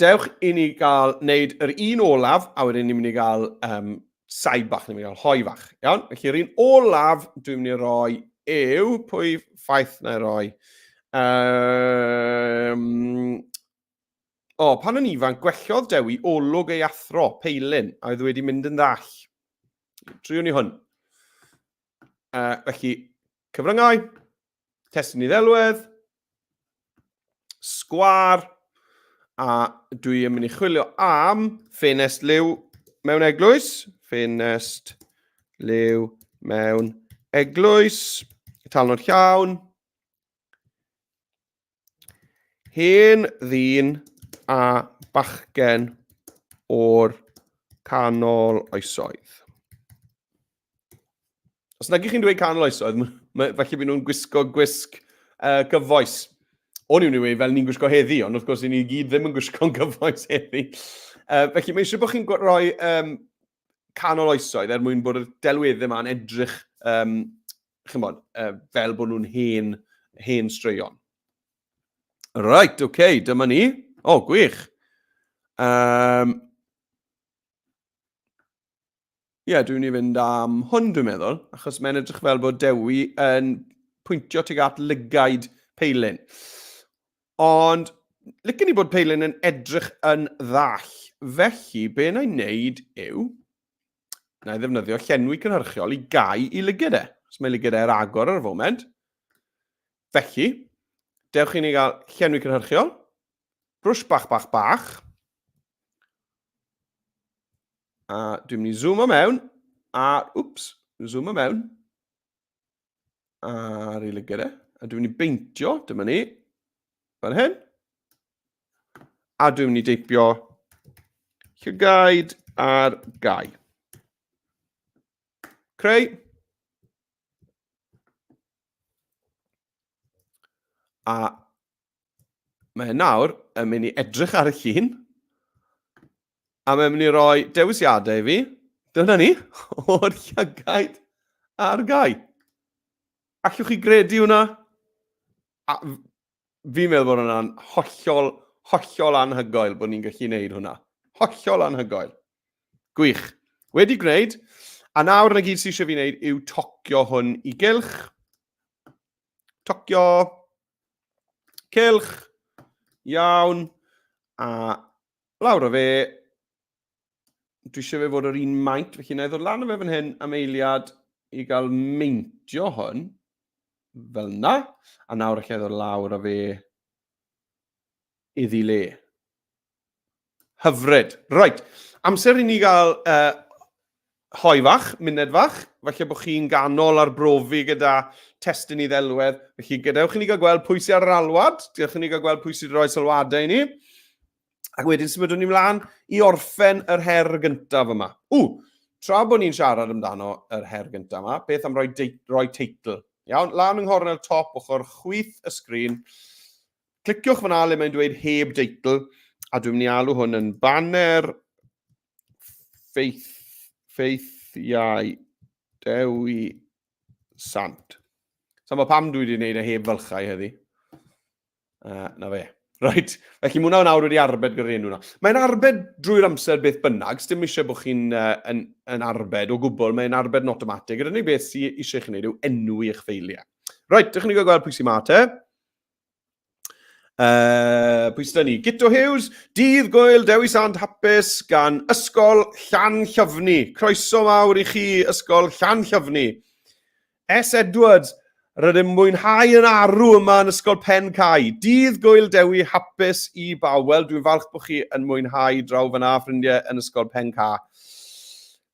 Dewch i ni gael wneud yr un olaf, a wedyn ni'n mynd i gael saib bach, ni'n mynd i gael hoi bach. Iawn? Felly, yr un olaf dwi'n mynd i roi yw, pwy ffaith na i roi. Pan yn ifanc, gwellodd Dewi olwg ei athro, peilin, a oedd wedi mynd yn ddall. Triwn ni hwn. Felly, cyfryngau, testyn i ddelwedd, sgwar, A dwi yn mynd i chwilio am ffenest liw mewn eglwys. Ffenest liw mewn eglwys. Talnod llawn. Hen ddyn a bachgen o'r canol oesoedd. Os nag ych chi'n dweud canol oesoedd, falle bydd nhw'n gwisgo gwisg gyfoes. O'n i'n dweud fel ni'n gwisgo heddi, ond wrth gwrs ni gyd ddim yn gwisgo'n gyfoes heddi. Felly mae eisiau bod chi'n rhoi canol oesoedd mwyn bod y delweddau yma'n edrych fel bod nhw'n hen straeon. Right, okay, dyma ni. O, gwych. Dwi'n mynd i fynd am hwn, dwi'n meddwl, achos mae'n edrych fel bod Dewi yn pwyntio tuag at lygaid peilin. Ond, licen ni bod peilin yn edrych yn ddall. Felly, be na i wneud yw, na i ddefnyddio llenwi cynhyrchiol i gau i lygydau. Os mae lygydau'r agor ar y foment. Felly, dewch i ni gael llenwi cynhyrchiol, brwsh bach. A dwi'n mynd i zoomo mewn, zoomo mewn, ar ei lygydau, a dwi'n mynd i beintio, dyma ni, fan hyn, a dwi'n mynd i deipio llygaid ar gau. Creu. A mae nawr yn mynd i edrych ar y llun, a mae'n mynd i roi dewisiadau i fi, dyna ni, o'r llygaid ar gau. Allwch chi gredu hwnna? Fi'n meddwl bod hwnna'n hollol anhygoel bod ni'n gallu gwneud hwnna. Hollol anhygoel. Gwych. Wedi gwneud, a nawr na gyd sydd eisiau fi wneud yw tocio hwn i gylch. Tocio, cylch, iawn, a lawr o fe, dwi eisiau fe fod yr un maint, felly na i ddod lan o fe fan hyn am eiliad i gael meintio hwn, fel na, a nawr allai ddod lawr o fe iddi le. Hyfryd. Right, amser i ni gael hoi fach, muned fach, falle bod chi'n ganol arbrofi gyda testyn i ddelwedd, felly gadewch i ni gael gweld pwy sy'n ar yr alwad, gadewch i ni gael gweld pwy sy'n rhoi sylwadau i ni. Ac wedyn symudwn ni mlaen i orffen yr her gyntaf yma. Tra bod ni'n siarad amdano yr her gyntaf yma, beth am roi teitl. Iawn, lan yng nghornel top ochr chwith y sgrîn. Cliciwch fyna le mae'n dweud heb deitl, a dwi'n mynd i alw hwn yn banner ffeithiau Dewi Sant. Sa'n pam dwi wedi gwneud y heb fylchau heddi. Na fe. Right, felly mwna nawr wedi arbed gyda'r enw yna. Mae'n arbed drwy'r amser beth bynnag, sdim eisiau bod chi'n yn arbed o gwbl, mae'n arbed yn automatig. Yr unig beth sy'n eisiau chi wneud yw enw i'ch ffeiliau. Right, dych chi'n gweld pwy sy'n mate. Pwy sy'n ni? Gyto Hughes, Dydd Gŵyl Dewi Sant hapus gan Ysgol Llanllyfni. Croeso mawr i chi, Ysgol Llanllyfni. S. Edwards, rydym mwynhau yn arw yma yn Ysgol Pen Cai. Dydd Gŵyl Dewi hapus i bawb. Wel, dwi'n falch bod chi yn mwynhau draw fyna, ffrindiau, yn Ysgol Pen Cai.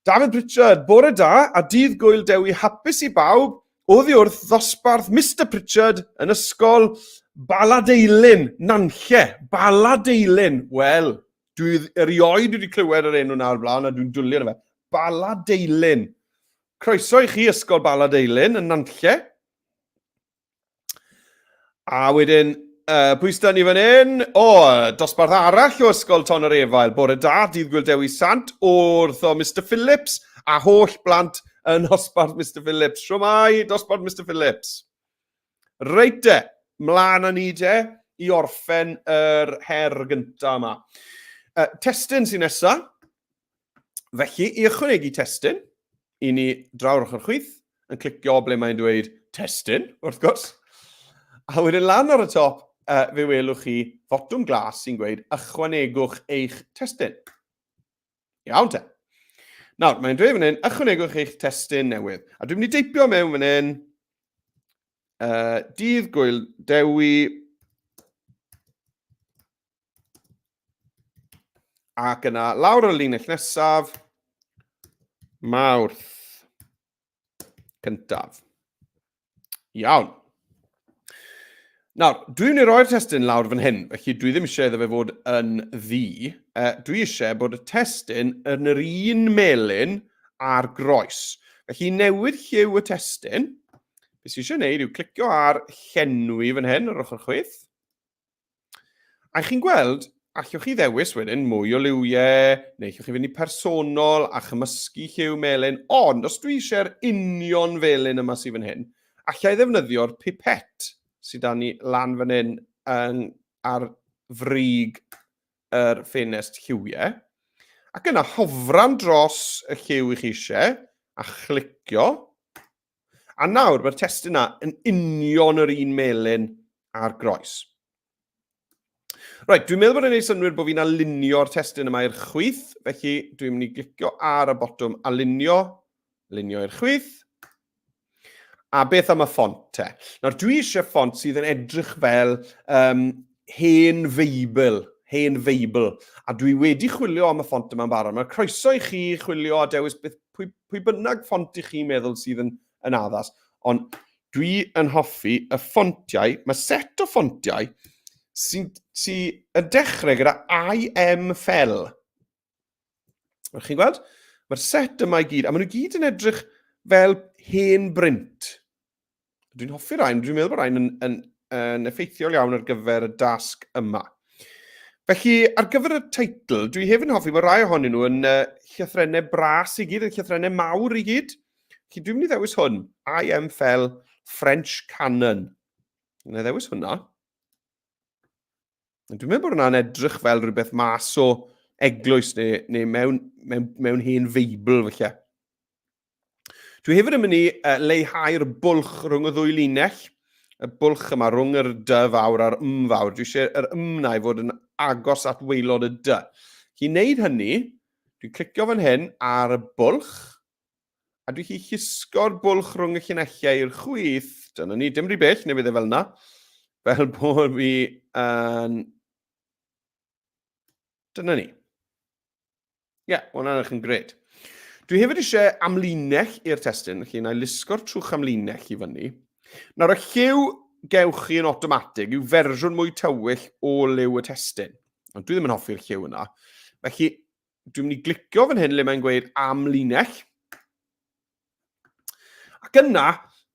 David Pritchard, bore da, a Dydd Gŵyl Dewi hapus i bawb. Oddi wrth ddosbarth Mr Pritchard yn Ysgol Baladeilyn, Nanlle. Baladeilyn. Wel, erioed wedi clywed yr enw nawr blaen, a dwi'n dwlu yna fe. Baladeilyn. Croeso i chi Ysgol Baladeilyn yn Nanlle. A wedyn, pwy sy'n ni fan hyn? Dosbarth arall o Ysgol Ton yr Efail. Bore da, Dydd Gŵyl Dewi Sant, wrth o Mr Phillips, a holl blant yn dosbarth Mr Phillips. Siwmai, dosbarth Mr Phillips. Reit de, mlaen â ni de, i orffen yr her gyntaf yma. Testyn sy'n nesaf. Felly, i ychwanegu testyn, i ni draw'r ochr chwith, yn clicio ble mae'n dweud testyn, wrth gwrs. A wedyn lan ar y top, fe welwch chi fotwm glas sy'n gweud ychwanegwch eich testyn. Iawn te. Nawr, mae'n dweud fan hyn, ychwanegwch eich testyn newydd. A dwi'n mynd i deipio mewn fan hyn, Dydd Gŵyl Dewi Ac yna, lawr y linell nesaf, Mawrth cyntaf. Iawn. Nawr, dwi'n mynd i roi'r testyn lawr fan hyn, felly dwi ddim eisiau iddo fe fod yn ddi. Dwi eisiau bod y testyn yn yr un melyn a'r groes. Felly newid lliw y testyn. Beth sy'n eisiau gwneud yw clicio ar llenwi fan hyn ar ochr chwith. A chi'n gweld, allwch chi ddewis wedyn mwy o liwiau, neu allwch chi fynd i personol a chymysgu lliw melyn. Ond, os dwi eisiau'r union felyn yma sydd fan hyn, allai ddefnyddio'r pipet sydd da ni lan fan hyn ar frig yr ffenest lliwiau. Ac yna hofran dros y lliw i chi eisiau a chlicio. A nawr mae'r testyn yna yn union yr un melyn a'r groes. Reit, dwi'n meddwl bod yn ei synwyr bod fi'n alunio'r testyn yma i'r chwith, felly dwi'n mynd i glicio ar y botwm alunio i'r chwith. A beth am y ffont te? Nawr, dwi eisiau ffont sydd yn edrych fel hen feibl. A dwi wedi chwilio am y ffont yma'n barod. Mae'r croeso i chi chwilio a dewis pwy bynnag ffont i chi meddwl sydd yn addas. Ond dwi yn hoffi y ffontiau, mae set o ffontiau sy'n dechrau gyda IM fel. Chi'n gweld? Mae'r set yma i gyd, a maen nhw gyd yn edrych fel hen brint. Dwi'n hoffi'r rhain, dwi'n meddwl bod rhain yn effeithiol iawn ar gyfer y dasg yma. Felly, ar gyfer y teitl, dwi hefyd yn hoffi bod rai ohonyn nhw yn llythrennau bras i gyd, yn llythrennau mawr i gyd. Felly, dwi'n mynd i ddewis hwn, IM fel French Canon. Dwi'n ddewis hwnna. Dwi'n meddwl bod hwnna'n edrych fel rhywbeth mas o eglwys neu mewn hen feibl felly. Dwi hefyd yn mynd i leihau'r bwlch rhwng y ddwy linell. Y bwlch yma rhwng yr dy fawr a'r fawr. Dwi eisiau yr na i fod yn agos at waelod y dy. I wneud hynny, dwi'n clicio fan hyn ar y bwlch, a dwi'n llusgo'r bwlch rhwng y llinellau i'r chwith. Dyna ni, dim rhy bell, neu fydd e fel yna. Fel bod fi yn... Dyna ni. Ie, hwnna'n eich yn gred. Dwi hefyd eisiau amlinell i'r testyn, felly na i lusgo'r trwch amlinell i fyny. Nawr, y lliw gewch chi yn automatig yw fersiwn mwy tywyll o liw y testyn. Ond dwi ddim yn hoffi'r lliw yna. Felly, dwi'n mynd i glicio fan hyn le mae'n gweud amlinell. Ac yna,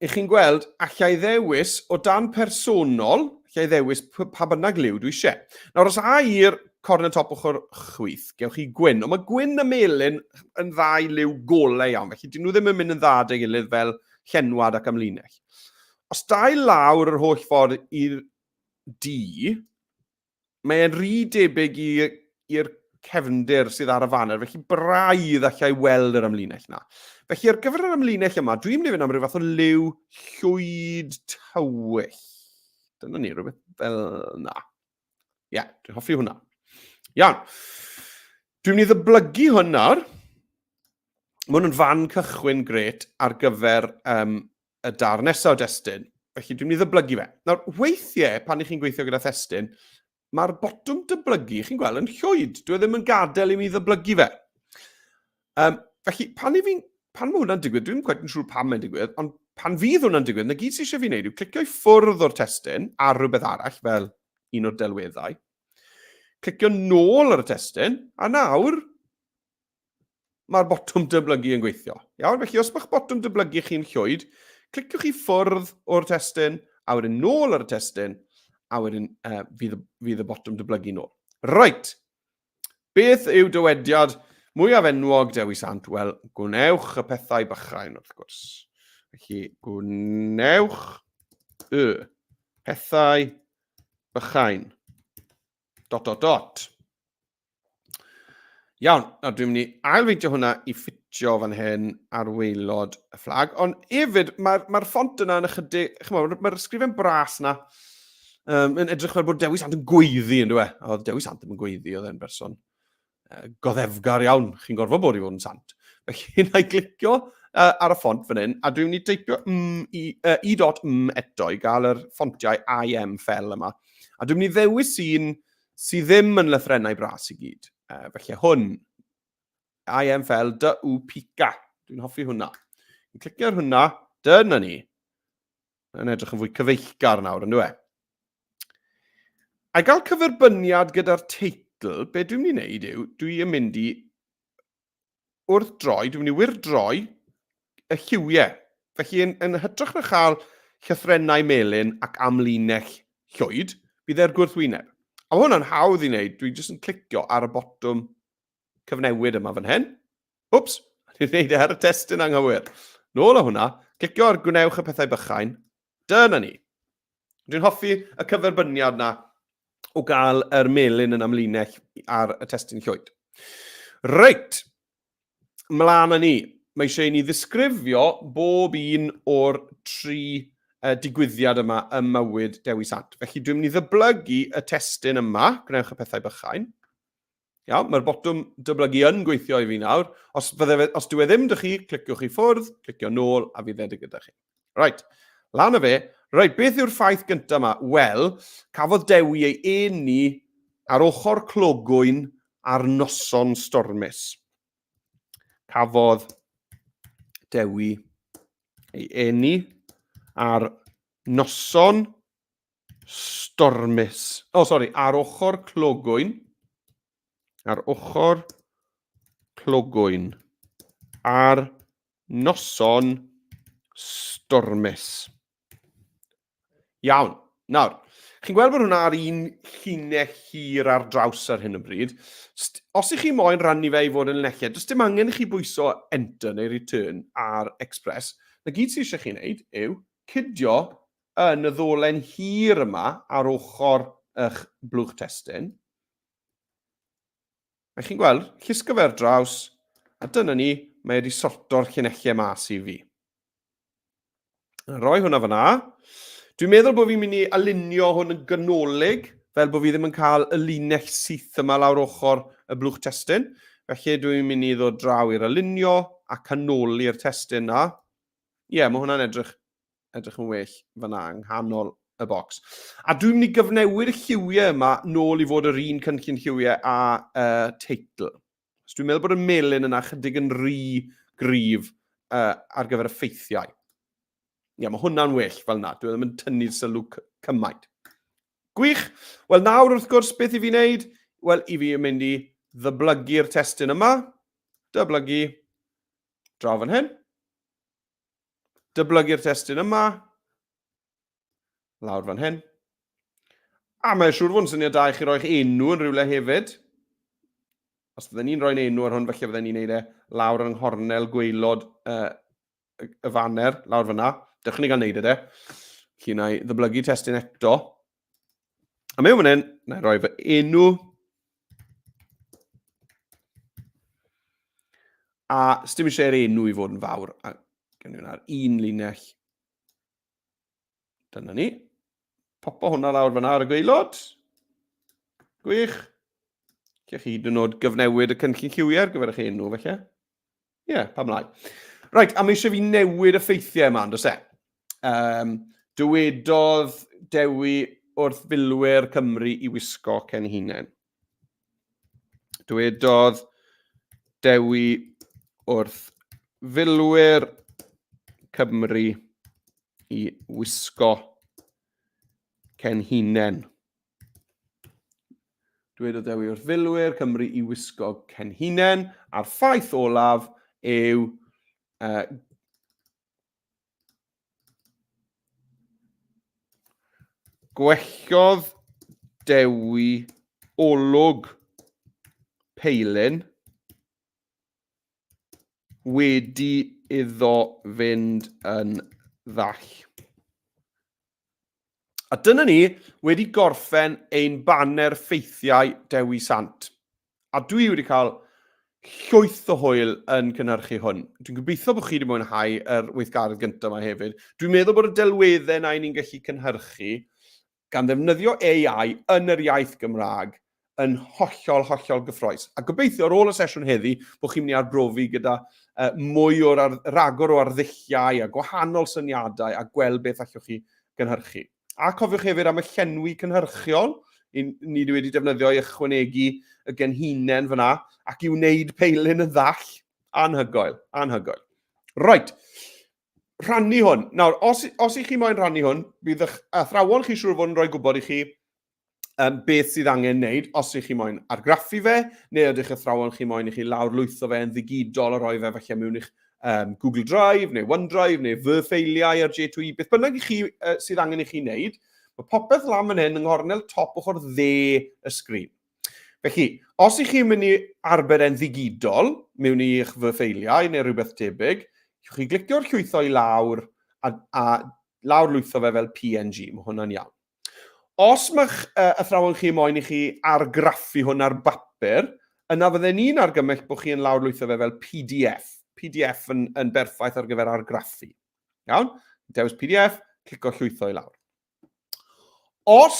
ych chi'n gweld, allai ddewis o dan personol, allai ddewis pa bynnag liw dwi eisiau. Nawr, os a i'r corn y top ochr chwith, gewch chi gwyn. Ond mae gwyn a melyn yn ddau liw golau iawn, felly dyn nhw ddim yn mynd yn dda dy gilydd fel llenwad ac amlinell. Os da i lawr yr holl ffordd i'r D, mae'n rhy debyg i'r cefndir sydd ar y fanner, felly braidd allai weld yr amlinell yna. Felly ar gyfer yr amlinell yma, dwi'n mynd i fynd am ryw fath o liw llwyd tywyll. Dyna ni, rhywbeth fel yna. Ie, dwi'n hoffi hwnna. Iawn. Dwi'n mynd i ddyblygu hwn nawr. Mae hwn yn fan cychwyn gret ar gyfer y darn nesaf o destyn. Felly dwi'n mynd i ddyblygu fe. Nawr, weithiau, pan i chi'n gweithio gyda thestyn, mae'r botwm dyblygu, chi'n gweld, yn llwyd. Dwi ddim yn gadael i mi ddyblygu fe. Felly, pan mae hwnna'n digwydd, dwi'n gweud yn siŵr pam mae'n digwydd, ond pan fydd hwnna'n digwydd, na gyd sy'n eisiau fi wneud yw clicio i ffwrdd o'r testyn ar rhywbeth arall, fel un o'r delweddau. Clicio nôl ar y testyn, a nawr, mae'r botwm dyblygu yn gweithio. Iawn, felly os mae'ch botwm dyblygu chi'n llwyd, cliciwch chi ffwrdd o'r testyn, a wedyn nôl ar y testyn, a wedyn fydd y botwm dyblygu nôl. Reit, beth yw dywediad mwyaf enwog Dewi Sant? Wel, gwnewch y pethau bychain, wrth gwrs. Felly, gwnewch y pethau bychain. ... Iawn, dwi'n mynd i ailfeintio hwnna i ffitio fan hyn ar waelod y fflag, ond hefyd mae'r ffont yna yn ychydig, mae'r ysgrifen bras yna yn edrych fel bod Dewi Sant yn gweiddi, yn dwi? Oedd Dewi Sant yn gweiddi, oedd e'n berson goddefgar iawn, chi'n gorfod bod i fod yn sant. Felly, na i glicio ar y ffont fan hyn, a dwi'n mynd i teipio i.m eto i gael yr ffontiau IM fel yma. A dwi'n mynd i ddewis un sydd ddim yn lythrennau bras i gyd. Felly hwn, IM fel dy w pica. Dwi'n hoffi hwnna. Yn clicio ar hwnna, dyna ni. Yn edrych yn fwy cyfeillgar nawr, ynddo e? A gael cyferbyniad gyda'r teitl, be dwi'n mynd i wneud yw, dwi'n mynd i wrth droi, dwi'n mynd i wyrddroi y lliwiau. Felly yn hytrach na chael llythrennau melyn ac amlinell llwyd, bydd e'r gwrthwyneb. A hwnna'n hawdd i wneud, dwi'n jyst yn clicio ar y botwm cyfnewid yma fan hyn. Wps, dwi'n gwneud ar y testyn anghywir. Nôl o hwnna, clicio ar gwnewch y pethau bychain. Dyna ni. Dwi'n hoffi y cyferbyniad na o gael yr melyn yn amlinell ar y testyn llwyd. Reit, mlaen â ni. Mae eisiau ni ddisgrifio bob un o'r 3 digwyddiad yma ym mywyd Dewi Sant. Felly dwi'n mynd i ddyblygu y testyn yma, gwnewch y pethau bychain. Mae'r botwm dyblygu yn gweithio i fi nawr. Os dyw e ddim dy chi, cliciwch i ffwrdd, clicio nôl a fydd edrych gyda chi. Right, lan o fe. Right, beth yw'r ffaith gyntaf yma? Wel, cafodd Dewi ei eni ar ochr clogwyn ar noson stormus. Cafodd Dewi ei eni ar noson stormus. Ar ochr clogwyn. Ar ochr clogwyn. Ar noson stormus. Iawn. Nawr, chi'n gweld bod hwnna ar un llinell hir ar draws ar hyn o bryd. Os ych chi moyn rannu fe i fod yn lleched, does dim angen i chi bwyso enter neu return ar Express. Na gyd sydd eisiau chi wneud yw cydio yn y ddolen hir yma ar ochr eich blwch testyn. A chi'n gweld, llusgo fe ar draws, a dyna ni, mae wedi sorto'r llinellau mas i fi. Roi hwnna fyna. Dwi'n meddwl bod fi'n mynd i alunio hwn yn gynolig, fel bod fi ddim yn cael y linell syth yma lawr ochr y blwch testyn. Felly dwi'n mynd i ddod draw i'r alunio a canoli'r testyn na. Ie, mae hwnna'n edrych yn well fyna yng nghanol y bocs. A dwi'n mynd i gyfnewid y lliwiau yma nôl i fod yr un cynllun lliwiau a teitl. So dwi'n meddwl bod y melyn yna chydig yn rhy gryf ar gyfer y ffeithiau. Ie, mae hwnna'n well fel na. Dwi ddim yn tynnu'r sylw cymaint. Gwych. Wel, nawr wrth gwrs, beth i fi wneud? Wel, i fi yn mynd i ddyblygu'r testyn yma. Dyblygu. Draw fan hyn. Dyblygu'r testyn yma. Lawr fan hyn. A mae'n siŵr fod yn syniad da i chi roi'ch enw yn rhywle hefyd. Os fydden ni'n rhoi'n enw ar hwn, felly fydden ni'n neud e lawr yng nghornel gwaelod y faner, lawr fyna. Dewch ni gael neud e. Felly na i ddyblygu testyn eto. A mewn fan hyn, na i roi fy enw. A sdim eisiau'r enw i fod yn fawr. A gen i hwnna'r un linell. Dyna ni. Popo hwnna lawr fyna ar y gwaelod. Gwych. Cech chi hyd yn oed gyfnewid y cynllun lliwiau ar gyfer eich enw, felly. Ie, pa mlaen. Right, a mae eisiau fi newid y ffeithiau yma, dos e. Dywedodd Dewi wrth filwyr Cymru i wisgo cenhunain. Dywedodd Dewi wrth filwyr Cymru i wisgo cenhunain. Dywedodd Dewi wrth filwyr Cymru i wisgo cenhunain. A'r ffaith olaf yw gwellodd Dewi olwg peilin wedi iddo fynd yn ddall. A dyna ni wedi gorffen ein banner ffeithiau Dewi Sant. A dwi wedi cael llwyth o hwyl yn cynhyrchu hwn. Dwi'n gobeithio bod chi wedi mwynhau yr weithgaredd gyntaf yma hefyd. Dwi'n meddwl bod y delweddau na ni'n gallu cynhyrchu gan ddefnyddio AI yn yr iaith Gymraeg yn hollol gyffroes. A gobeithio ar ôl y sesiwn heddi bod chi'n mynd i arbrofi gyda mwy o'r ragor o arddulliau a gwahanol syniadau a gweld beth allwch chi gynhyrchu. A cofiwch hefyd am y llenwi cynhyrchiol. ni wedi defnyddio i ychwanegu y genhinen fyna, ac i wneud peilin y ddall, anhygoel. Right, rhannu hwn. Nawr, os i chi moyn rhannu hwn, bydd eich athrawon chi siŵr fod yn rhoi gwybod i chi beth sydd angen wneud, os ych chi moyn argraffu fe, neu ydych athrawon chi moyn i chi lawrlwytho fe yn ddigidol a rhoi fe falle mewn i'ch Google Drive, neu OneDrive, neu fy ffeiliau ar J2E, beth bynnag i chi sydd angen i chi wneud, mae popeth lam yn hyn yng nghornel top ochr dde y sgrin. Felly, os ych chi'n mynd i arbed yn ddigidol, mewn i'ch fy ffeiliau neu rhywbeth tebyg, ywch chi glicio'r llwytho i lawr a lawrlwytho fe fel PNG, mae hwnna'n iawn. Os mae'ch athrawon chi moyn i chi argraffu hwn ar bapur, yna fydden ni'n argymell bod chi yn lawrlwytho fe fel PDF. PDF yn berffaith ar gyfer argraffu. Iawn? Dewis PDF, clico llwytho i lawr. Os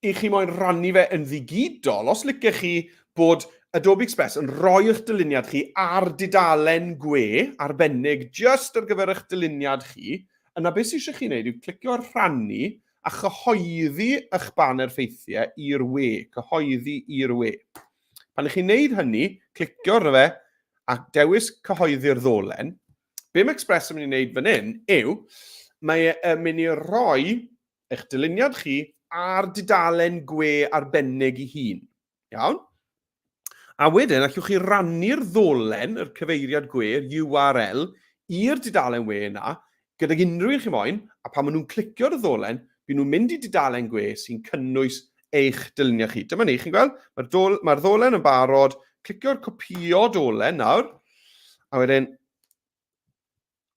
ych chi moyn rannu fe yn ddigidol, os licech chi bod Adobe Express yn rhoi eich dyluniad chi ar dudalen gwe arbennig just ar gyfer eich dyluniad chi, yna beth sydd eisiau chi wneud yw clicio ar rhannu a chyhoeddi eich banner ffeithiau i'r we. Cyhoeddi i'r we. Pan ych chi'n wneud hynny, clicio ar fe a dewis cyhoeddi'r ddolen. Be mae Express yn mynd i wneud fan hyn yw, mae'n mynd i roi eich dyluniad chi ar dudalen gwe arbennig i hun. Iawn? A wedyn, allwch chi rannu'r ddolen, yr cyfeiriad gwe'r URL, i'r dudalen we yna, gydag unrhyw un chi moyn, a pan maen nhw'n clicio'r ddolen, bydd nhw'n mynd i dudalen gwe sy'n cynnwys eich dyluniad chi. Dyma ni, chi'n gweld? Mae'r ddolen yn barod, clicio'r copio dolen nawr, a wedyn,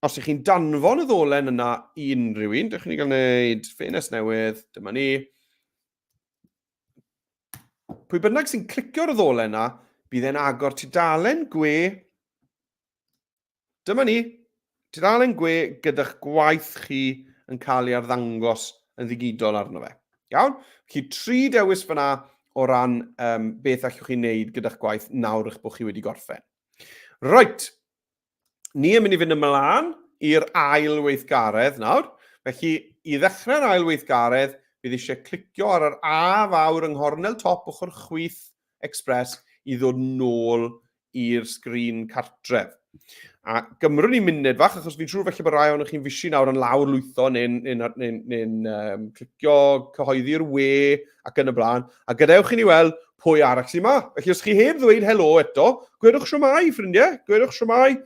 os ych chi'n danfon y ddolen yna i unrhyw un, dych chi'n gael gwneud ffenest newydd, dyma ni. Pwy bynnag sy'n clicio'r ddolen yna, bydd e'n agor tudalen gwe, dyma ni, tudalen gwe gyda'ch gwaith chi yn cael ei arddangos yn ddigidol arno fe. Iawn? Felly 3 dewis fyna o ran beth allwch chi wneud gyda'ch gwaith nawr eich bod chi wedi gorffen. Right, ni yn mynd i fynd ymlaen i'r ail weithgaredd nawr. Felly, i ddechrau'r ail weithgaredd, bydd eisiau clicio ar yr A fawr yng nghornel top ochr chwith Express i ddod nôl i'r sgrin cartref. A gymryd ni munud fach, achos fi'n siŵr felly bod rai o'n chi'n fisi nawr yn lawrlwytho neu'n clicio cyhoeddi'r we ac yn y blaen. A gadewch i ni weld pwy arall sy'n yma. Felly os chi heb ddweud helo eto, gwedwch siwmai, ffrindiau, gwedwch siwmai.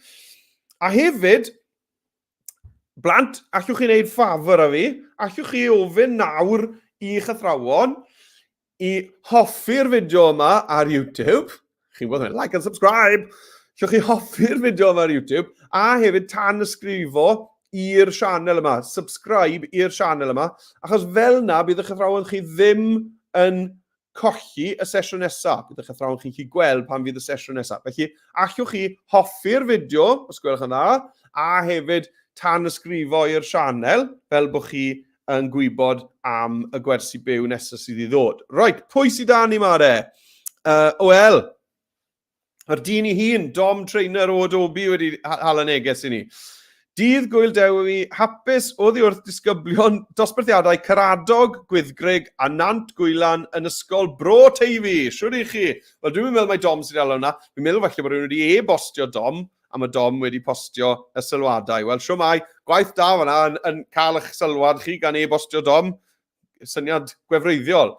A hefyd, blant, allwch chi wneud ffafr a fi, allwch chi ofyn nawr i'ch athrawon i hoffi'r fideo yma ar YouTube. Chi'n gwybod, like and subscribe. Allwch chi hoffi'r fideo yma ar YouTube, a hefyd tan ysgrifo i'r sianel yma, subscribe i'r sianel yma, achos fel na bydd eich athrawon chi ddim yn colli y sesiwn nesaf. Bydd eich athrawon chi'n gweld pan fydd y sesiwn nesaf. Felly, allwch chi hoffi'r fideo, os gwelwch yn dda, a hefyd tan ysgrifo i'r sianel, fel bod chi yn gwybod am y gwersi byw nesaf sydd i ddod. Right, pwy sydd da ni ma de? Wel, yr dyn i hun, Dom Trainer o Adobe wedi hala neges i ni. Dydd Gŵyl Dewi, hapus oddi wrth disgyblion dosbarthiadau Caradog, Gwyddgrug a Nant Gwylan yn Ysgol Bro Teifi. Siwr i chi? Wel, dwi'n meddwl mai Dom sydd hala hwnna. Dwi'n meddwl falle bod rhywun wedi e-bostio Dom, a mae Dom wedi postio y sylwadau. Wel, siwmai, gwaith da fanna yn cael eich sylwad chi gan e-bostio Dom. Syniad gwefreiddiol.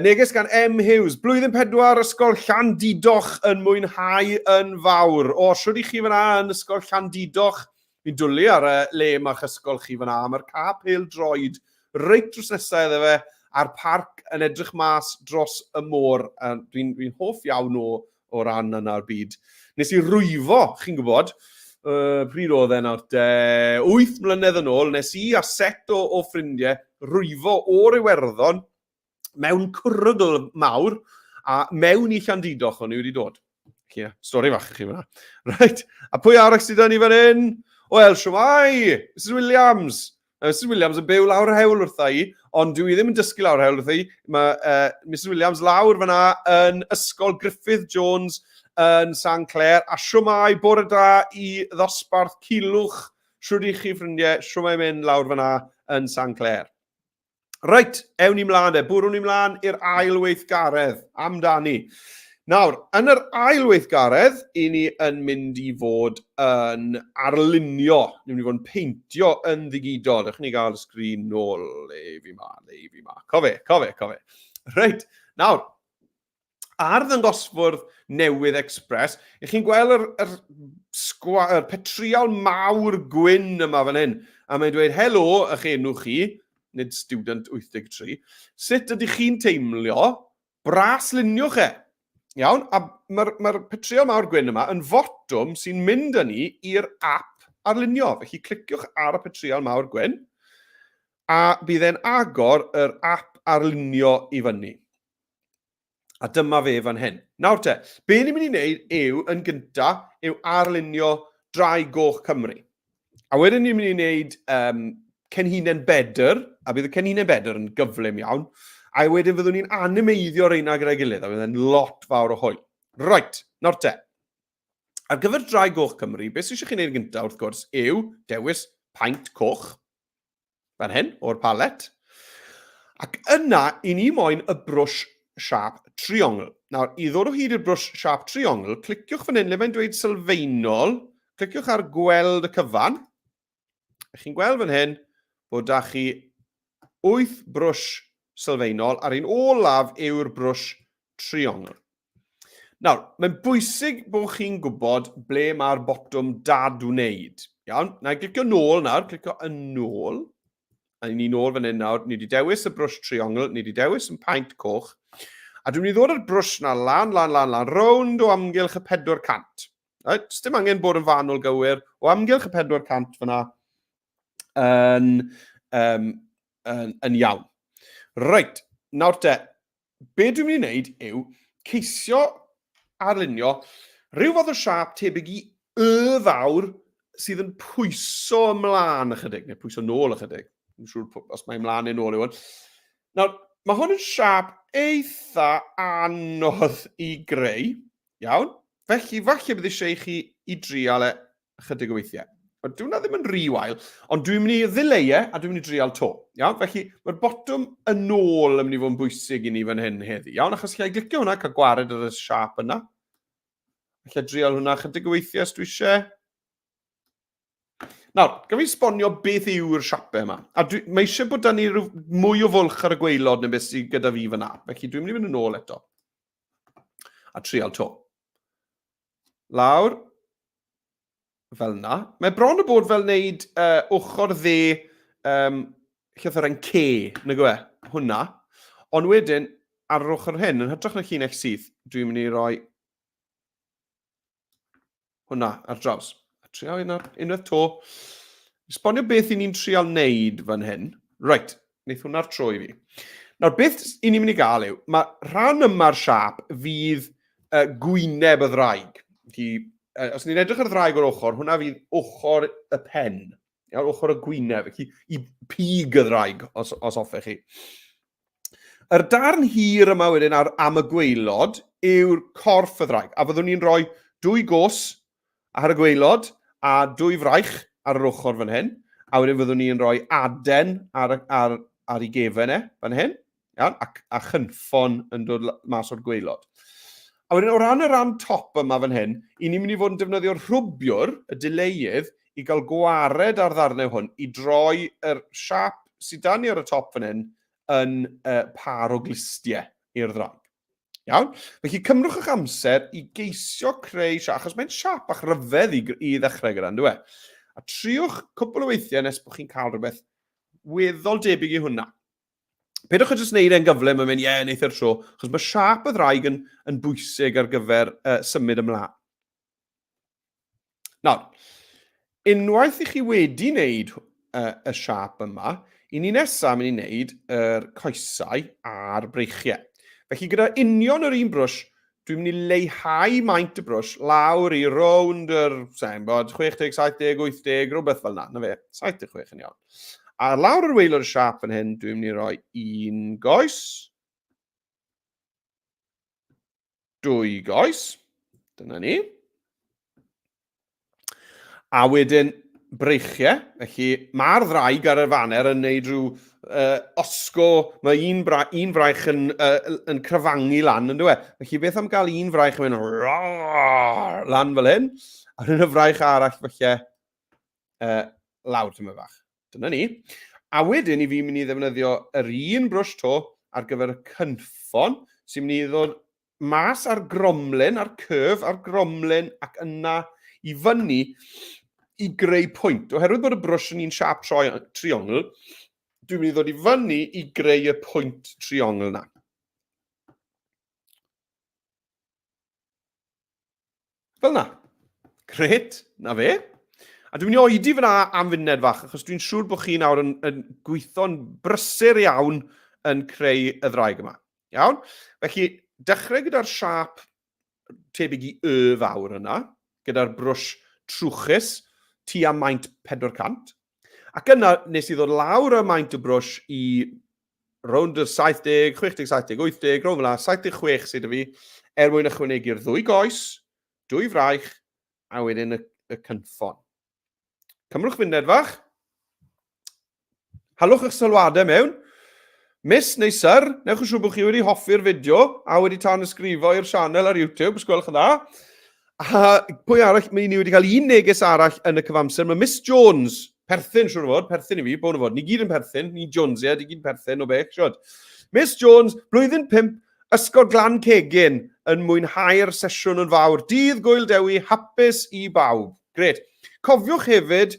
Neges gan M. Hughes, blwyddyn 4, Ysgol Llandidoch yn mwynhau yn fawr. O, siwr i chi fyna yn Ysgol Llandidoch? Fi'n dwlu ar y le ma'ch ysgol chi fyna. Mae'r ca pêl droed reit drws nesaf iddo fe, a'r parc yn edrych mas dros y môr. Dwi'n hoff iawn o ran yna'r byd. Nes i rwyfo, chi'n gwybod, pryd oedd e nawr, 8 mlynedd yn ôl, nes i a set o ffrindiau rwyfo o'r Iwerddon mewn cwrygl mawr, a mewn i Llandidoch o'n i wedi dod. Stori fach chi fyna. Right. A pwy arall sydd ni fan hyn? Wel, siwmai, Mrs Williams. Mrs Williams yn byw lawr hewl wrtha i, ond dwi ddim yn dysgu lawr hewl wrtha i. Mae Mrs Williams lawr fyna yn Ysgol Dydd Jones yn San Clair, a siwmai bore da i ddosbarth Culwch. Siwr i chi ffrindiau, siwmai mynd lawr fyna yn San Clair. Reit, ewn ni mlaen bwrwn ni mlaen i'r ail weithgaredd amdani. Nawr, yn yr ail weithgaredd, i ni yn mynd i fod yn arlunio. Ni'n mynd i fod yn peintio yn digidol. Ydych ni gael y sgrîn nôl, le fi ma. Cofe. Reit, nawr, ar ddangosfwrdd newydd Express, ych chi'n gweld yr petriol mawr gwyn yma fan hyn. A mae'n dweud, helo, ych enw chi, nid student 83, sut ydych chi'n teimlo? Brasluniwch e. Iawn, a mae'r petriol mawr gwyn yma yn fotwm sy'n mynd â ni i'r app arlunio. Felly cliciwch ar y petriol mawr gwyn, a bydd e'n agor yr app arlunio i fyny. A dyma fe fan hyn. Nawr te, be ni'n mynd i wneud yn gyntaf yw arlunio Dydd Gŵyl Cymru. A wedyn ni'n mynd i wneud cenhinen bedr, a bydd y cenhinen bedr yn gyflym iawn, a wedyn fyddwn ni'n animeiddio reina gyda'i gilydd, a bydd e'n lot fawr o hwyl. Right, nawr te. Ar gyfer Dydd Gŵyl Cymru, beth sy'n eisiau chi'n gwneud gyntaf wrth gwrs yw dewis paent coch, fan hyn, o'r palet. Ac yna, i ni moyn y brwsh siap triongl. Nawr, i ddod o hyd i'r brwsh siap triongl, cliciwch fan hyn, le mae'n dweud sylfaenol, cliciwch ar gweld y cyfan. Chi'n gweld fan hyn bod da chi 8 brwsh sylfaenol, a'r un olaf yw'r brwsh triongl. Nawr, mae'n bwysig bod chi'n gwybod ble mae'r botwm dad wneud. Iawn, na i glicio nôl nawr, clicio yn nôl. A ni nôl fan hyn nawr, ni wedi dewis y brwsh triongl, ni wedi dewis yn paent coch. A dwi'n mynd i ddod ar brwsh na lan, rownd o amgylch y 400. Right? Dim angen bod yn fanwl gywir, o amgylch y 400 fyna yn iawn. Reit, nawr te, be dwi'n mynd i wneud yw ceisio arlunio rhyw fath o siap tebyg i y fawr sydd yn pwyso ymlaen ychydig, neu pwyso nôl ychydig. Yn siŵr os mae'n ymlaen neu nôl yw hwn. Nawr, mae hwn yn siap eitha anodd i greu, iawn? Felly, falle bydd eisiau chi i drial ychydig o weithiau. Dwi'n na ddim yn rhy wael, ond dwi'n mynd i ddileu a dwi'n mynd i drial to. Iawn? Felly, mae'r botwm yn ôl yn mynd i fod yn bwysig i ni fan hyn heddi. Iawn? Achos lle i glicio hwnna, cael gwared ar y siap yna. Lle drial hwnna chydig o weithiau os dwi eisiau. Nawr, gan fi sbonio beth yw'r siapau yma. A mae eisiau bod da ni mwy o fwlch ar y gwaelod neu beth sydd gyda fi fyna. Felly dwi'n mynd i fynd yn ôl eto. A trial to. Lawr. Fel yna. Mae bron o bod fel wneud ochr dde llythyr yn ce, nag yw e, hwnna. Ond wedyn, ar yr ochr hyn, yn hytrach na llinell syth, dwi'n mynd i roi hwnna ar draws. A trial unwaith to. Esbonio beth i ni'n trial wneud fan hyn. Right, wneud hwnna'r tro i fi. Nawr, beth i ni'n mynd i gael yw, mae rhan yma'r siap fydd gwyneb y ddraig. Os ni'n edrych ar y ddraig o'r ochr, hwnna fydd ochr y pen, ochr y gwyneb, i pig y ddraig, os hoffech chi. Yr darn hir yma wedyn am y gwaelod yw'r corff y ddraig, a fyddwn ni'n rhoi 2 gos ar y gwaelod a 2 fraich ar yr ochr fan hyn, a wedyn fyddwn ni'n rhoi aden ar ei gefn fan hyn, a chynffon yn dod mas o'r gwaelod. A wedyn, o ran y ran top yma fan hyn, i ni'n mynd i fod yn defnyddio rhwbiwr, y dileuedd, i gael gwared ar ddarnau hwn, i droi yr siap sydd da ni ar y top fan hyn yn par o glistiau i'r ddraig. Iawn? Felly, cymrwch eich amser i geisio creu siap, achos mae'n siap bach ryfedd i ddechrau gyda, ynddo e? A triwch cwbl o weithiau nes bod chi'n cael rhywbeth weddol debyg i hwnna. Pedwch o jyst wneud e'n gyflym yn mynd, neithio'r tro, achos mae siap y ddraig yn bwysig ar gyfer symud ymlaen. Nawr, unwaith i chi wedi wneud y siap yma, i ni nesaf mynd i wneud yr coesau a'r breichiau. Felly gyda union yr un brwsh, dwi'n mynd i leihau maint y brwsh lawr i rownd yr 60, 70, 80, rhywbeth fel yna. Na fe, 76 yn iawn. A lawr yr weilod y siap yn hyn, dwi'n mynd i roi 1 goes, 2 goes, dyna ni. A wedyn breichiau, felly mae'r ddraig ar y faner yn gwneud osgo, mae un fraich yn cryfangu lan, yn dweud. Felly beth am gael un fraich yn mynd lan fel hyn, a yn y fraich arall felly lawr tyma fach. Dyna ni. A wedyn i fi mynd i ddefnyddio yr un brwsh to ar gyfer y cynffon, sy'n mynd i ddod mas ar gromlin, ar curve, ar gromlin, ac yna i fyny i greu pwynt. Oherwydd bod y brwsh yn un siap triongl, dwi'n mynd i ddod i fyny i greu y pwynt triongl na. Fel na. Gret, na fe. A dwi'n mynd i oedi fyna am funed fach, achos dwi'n siŵr bod chi nawr yn gweithio'n brysur iawn yn creu y ddraig yma. Iawn? Felly, dechrau gyda'r siap tebyg i fawr yna, gyda'r brwsh trwchus tua maint 400. Ac yna nes i ddod lawr y maint y brwsh i rownd y 70, 60, 70, 80, rownd fel 76 sydd y fi, mwyn ychwanegu'r 2 goes, 2 fraich, a wedyn y cynffon. Cymrwch funed fach. Halwch eich sylwadau mewn. Miss neu syr, newch yn siŵr bod chi wedi hoffi'r fideo a wedi tan ysgrifo i'r sianel ar YouTube, os gwelwch yn dda. A pwy arall, mae ni wedi cael un neges arall yn y cyfamser, mae Miss Jones, perthyn siwr o fod, perthyn i fi, bod o fod, ni gyd yn perthyn, ni Jonesiad, ni gyd yn perthyn o beth, siwr. Miss Jones, blwyddyn 5, Ysgol Glan Cegin, yn mwynhau'r sesiwn yn fawr. Dydd Gŵyl Dewi, hapus i bawb. Gret. Cofiwch hefyd,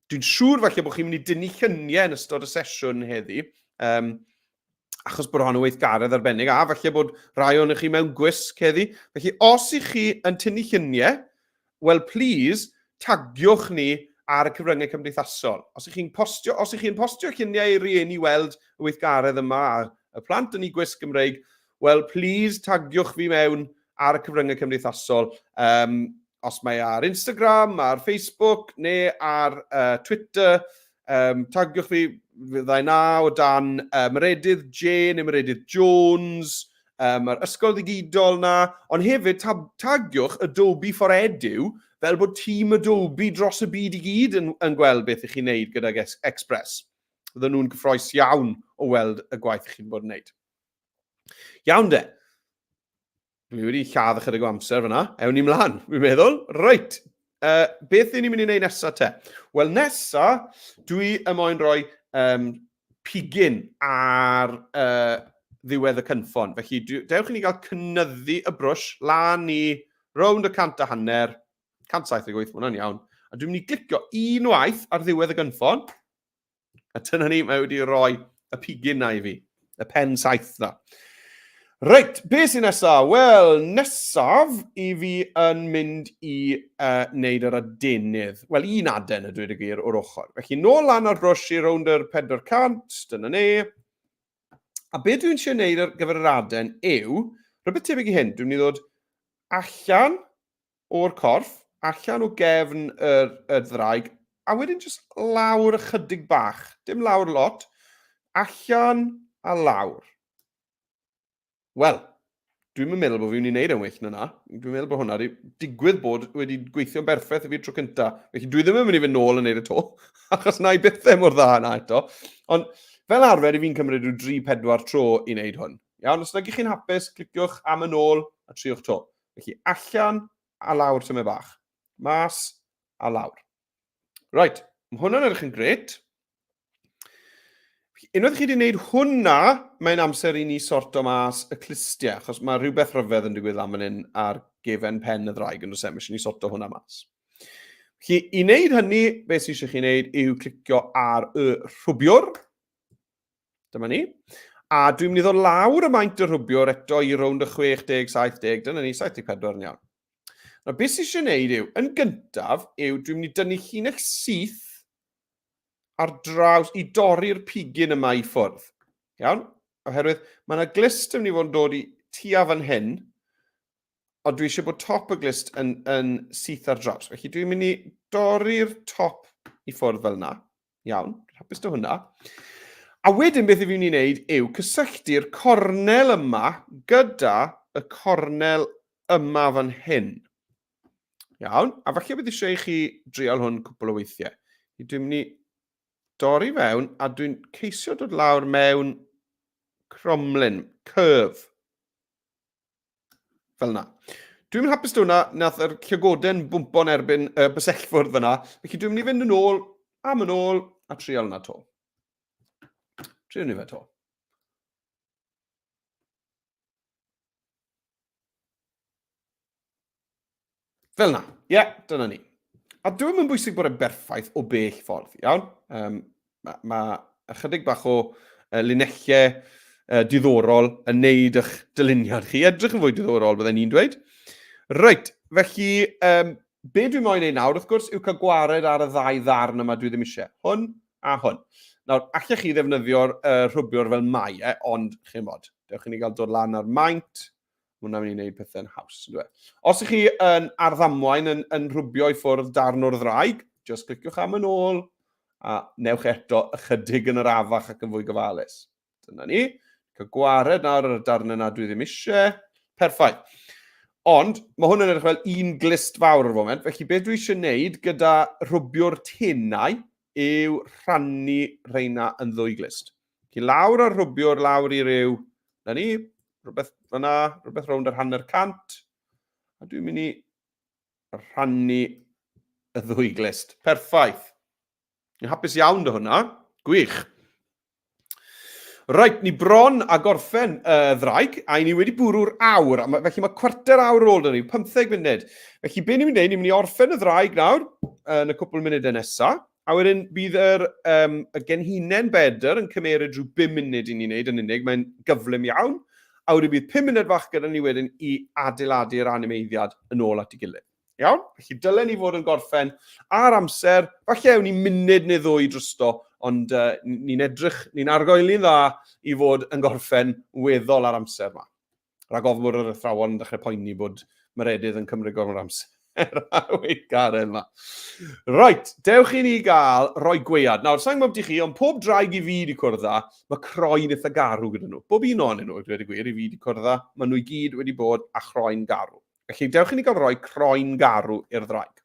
dwi'n siŵr falle bod chi'n mynd i dynnu lluniau yn ystod y sesiwn heddi, achos bod hon yn weithgaredd arbennig, a falle bod rai o'n chi mewn gwisg heddi. Felly, os ych chi yn tynnu lluniau, wel, please, tagiwch ni ar y cyfryngau cymdeithasol. Os ych chi'n postio lluniau i rieni weld y weithgaredd yma, a y plant yn ei gwisg Gymreig, wel, please, tagiwch fi mewn ar y cyfryngau cymdeithasol. Os mae ar Instagram, ar Facebook, neu ar Twitter, tagiwch fi, fyddai na o dan Meredudd neu Meredudd Jones, mae'r Ysgol digidol na, ond hefyd tagiwch Adobe Edu, fel bod tîm Adobe dros y byd i gyd yn gweld beth ych chi'n neud gyda'r Express. Fydden nhw'n gyffroes iawn o weld y gwaith ych chi'n bod yn neud. Iawn de. Dwi wedi lladd ychydig o amser fyna. Ewn ni mlaen, dwi'n meddwl. Reit. Beth ni'n mynd i wneud nesaf te? Wel, nesaf, dwi yn moyn rhoi pigyn ar ddiwedd y cynffon. Felly, dewch i ni gael cynyddu y brwsh lan i rownd y 100 178, hwnna'n iawn. A dwi'n mynd i glicio unwaith ar ddiwedd y cynffon. A dyna ni, mae wedi rhoi y pigyn na i fi. Y pen saith na. Reit, beth sy'n nesaf? Wel, nesaf i fi yn mynd i wneud yr adenydd. Wel, un aden y dweud y gwir o'r ochr. Felly, nôl lan ar brwsh i rownd yr 400, dyna ni. A beth dwi'n eisiau wneud ar gyfer yr aden yw, rhywbeth tebyg i hyn, dwi'n mynd i ddod allan o'r corff, allan o gefn y ddraig, a wedyn jyst lawr ychydig bach. Dim lawr lot, allan a lawr. Wel, dwi'n meddwl bod fi'n mynd i wneud yn well na. Dwi'n meddwl bod hwnna wedi digwydd bod wedi gweithio'n berffaith i fi tro cynta. Felly dwi ddim yn mynd i fynd nôl yn wneud y to, achos na i bethau mor dda yna eto. Ond fel arfer i fi'n cymryd rhyw 3-4 tro i wneud hwn. Iawn, os nag chi'n hapus, cliciwch am y nôl a triwch to. Felly allan a lawr tyma bach. Mas a lawr. Right, mae hwnna'n edrych yn gret. Unwaith chi wedi wneud hwnna, mae'n amser i ni sorto mas y clistiau, achos mae rhywbeth rhyfedd yn digwydd am hyn ar gefen pen y ddraig yn oes eisiau ni sorto hwnna mas. Felly, i wneud hynny, beth sy'n eisiau chi wneud yw clicio ar y rhwbiwr. Dyma ni. A dwi'n mynd i ddod lawr y maint y rhwbiwr eto i rownd y 60, 70, dyna ni, 74 yn iawn. Nawr, beth sy'n eisiau wneud yw, yn gyntaf, dwi'n mynd i dynnu llinell syth ar draws i dorri'r pigyn yma i ffwrdd. Iawn? Oherwydd, mae yna glist yn mynd i fod yn dod i tua fan hyn, ond dwi eisiau bod top y glist yn syth ar draws. Felly dwi'n mynd i dorri'r top i ffwrdd fel yna. Iawn, hapus dy hwnna. A wedyn beth i fi'n mynd i wneud yw cysylltu'r cornel yma gyda y cornel yma fan hyn. Iawn? A falle bydd eisiau i chi drial hwn cwbl o weithiau. Dwi'n mynd i dorri fewn, a dwi'n ceisio dod lawr mewn cromlin, curve. Fel yna. Dwi'n mynd hapus hwnna, nath yr llygoden bwmpo'n erbyn bysellfwrdd fyna. Felly dwi'n mynd i fynd yn ôl, am yn ôl, a trial yna to. Trial ni fe to. Fel yna. Ie, dyna ni. A dwi'n mynd bwysig bod e'n berffaith o bell ffordd, iawn? Mae ychydig bach o linellau diddorol yn neud eich dyluniad chi. Edrych yn fwy diddorol, byddai ni'n dweud. Reit, felly, be dwi'n moyn ei nawr, wrth gwrs, yw cael gwared ar y ddau ddarn yma dwi ddim eisiau. Hwn a hwn. Nawr, allech chi ddefnyddio'r rhwbiwr fel mai, ond chi'n bod, dewch i ni gael dod lan ar maint. Hwna'n mynd i wneud pethau'n haws. Os ych chi yn arddamwain yn rhwbio i ffwrdd darn o'r ddraig, just cliciwch am yn ôl, a newch eto ychydig yn yr afach ac yn fwy gyfalus. Dyna ni. Cael gwared nawr ar y darn yna dwi ddim eisiau. Perffaith. Ond, mae hwn yn edrych fel un glist fawr o'r foment, felly beth dwi eisiau gwneud gyda rhwbio'r tenau yw rhannu reina yn ddwy glist. Felly lawr ar rhwbio'r lawr i ryw, na ni, rhywbeth fyna, rhywbeth rownd yr hanner cant, a dwi'n mynd i rhannu y ddwy glist. Perffaith. Ni'n hapus iawn dy hwnna. Gwych. Reit, ni bron a gorffen y ddraig, a ni wedi bwrw'r awr. Felly mae cwarter awr ôl dyn ni, 15 munud. Felly be ni'n mynd i mynd i orffen y ddraig nawr, yn y cwpl munudau nesaf, a wedyn bydd y genhinen bedr yn cymeryd rhyw 5 munud i ni'n neud yn unig, mae'n gyflym iawn, a wedyn bydd 5 munud fach gyda ni wedyn i adeiladu'r animeiddiad yn ôl at ei gilydd. Iawn? Felly dylen ni fod yn gorffen ar amser, falle ewn ni munud neu ddwy drosto, ond ni'n edrych, ni'n argoeli'n dda i fod yn gorffen weddol ar amser yma. Rhag ofn bod yr athrawon yn dechrau poeni bod Meredudd yn cymryd gormod amser. Garen yma. Right, dewch i ni gael rhoi gwead. Nawr, sa'n gwybod i chi, ond pob draig i fi wedi cwrdda, mae croen eitha garw gyda nhw. Bob un o'n nhw, dweud y gwir, i fi wedi cwrdda, maen nhw i gyd wedi bod â chroen garw. Felly, dewch i ni gael rhoi croen garw i'r ddraig.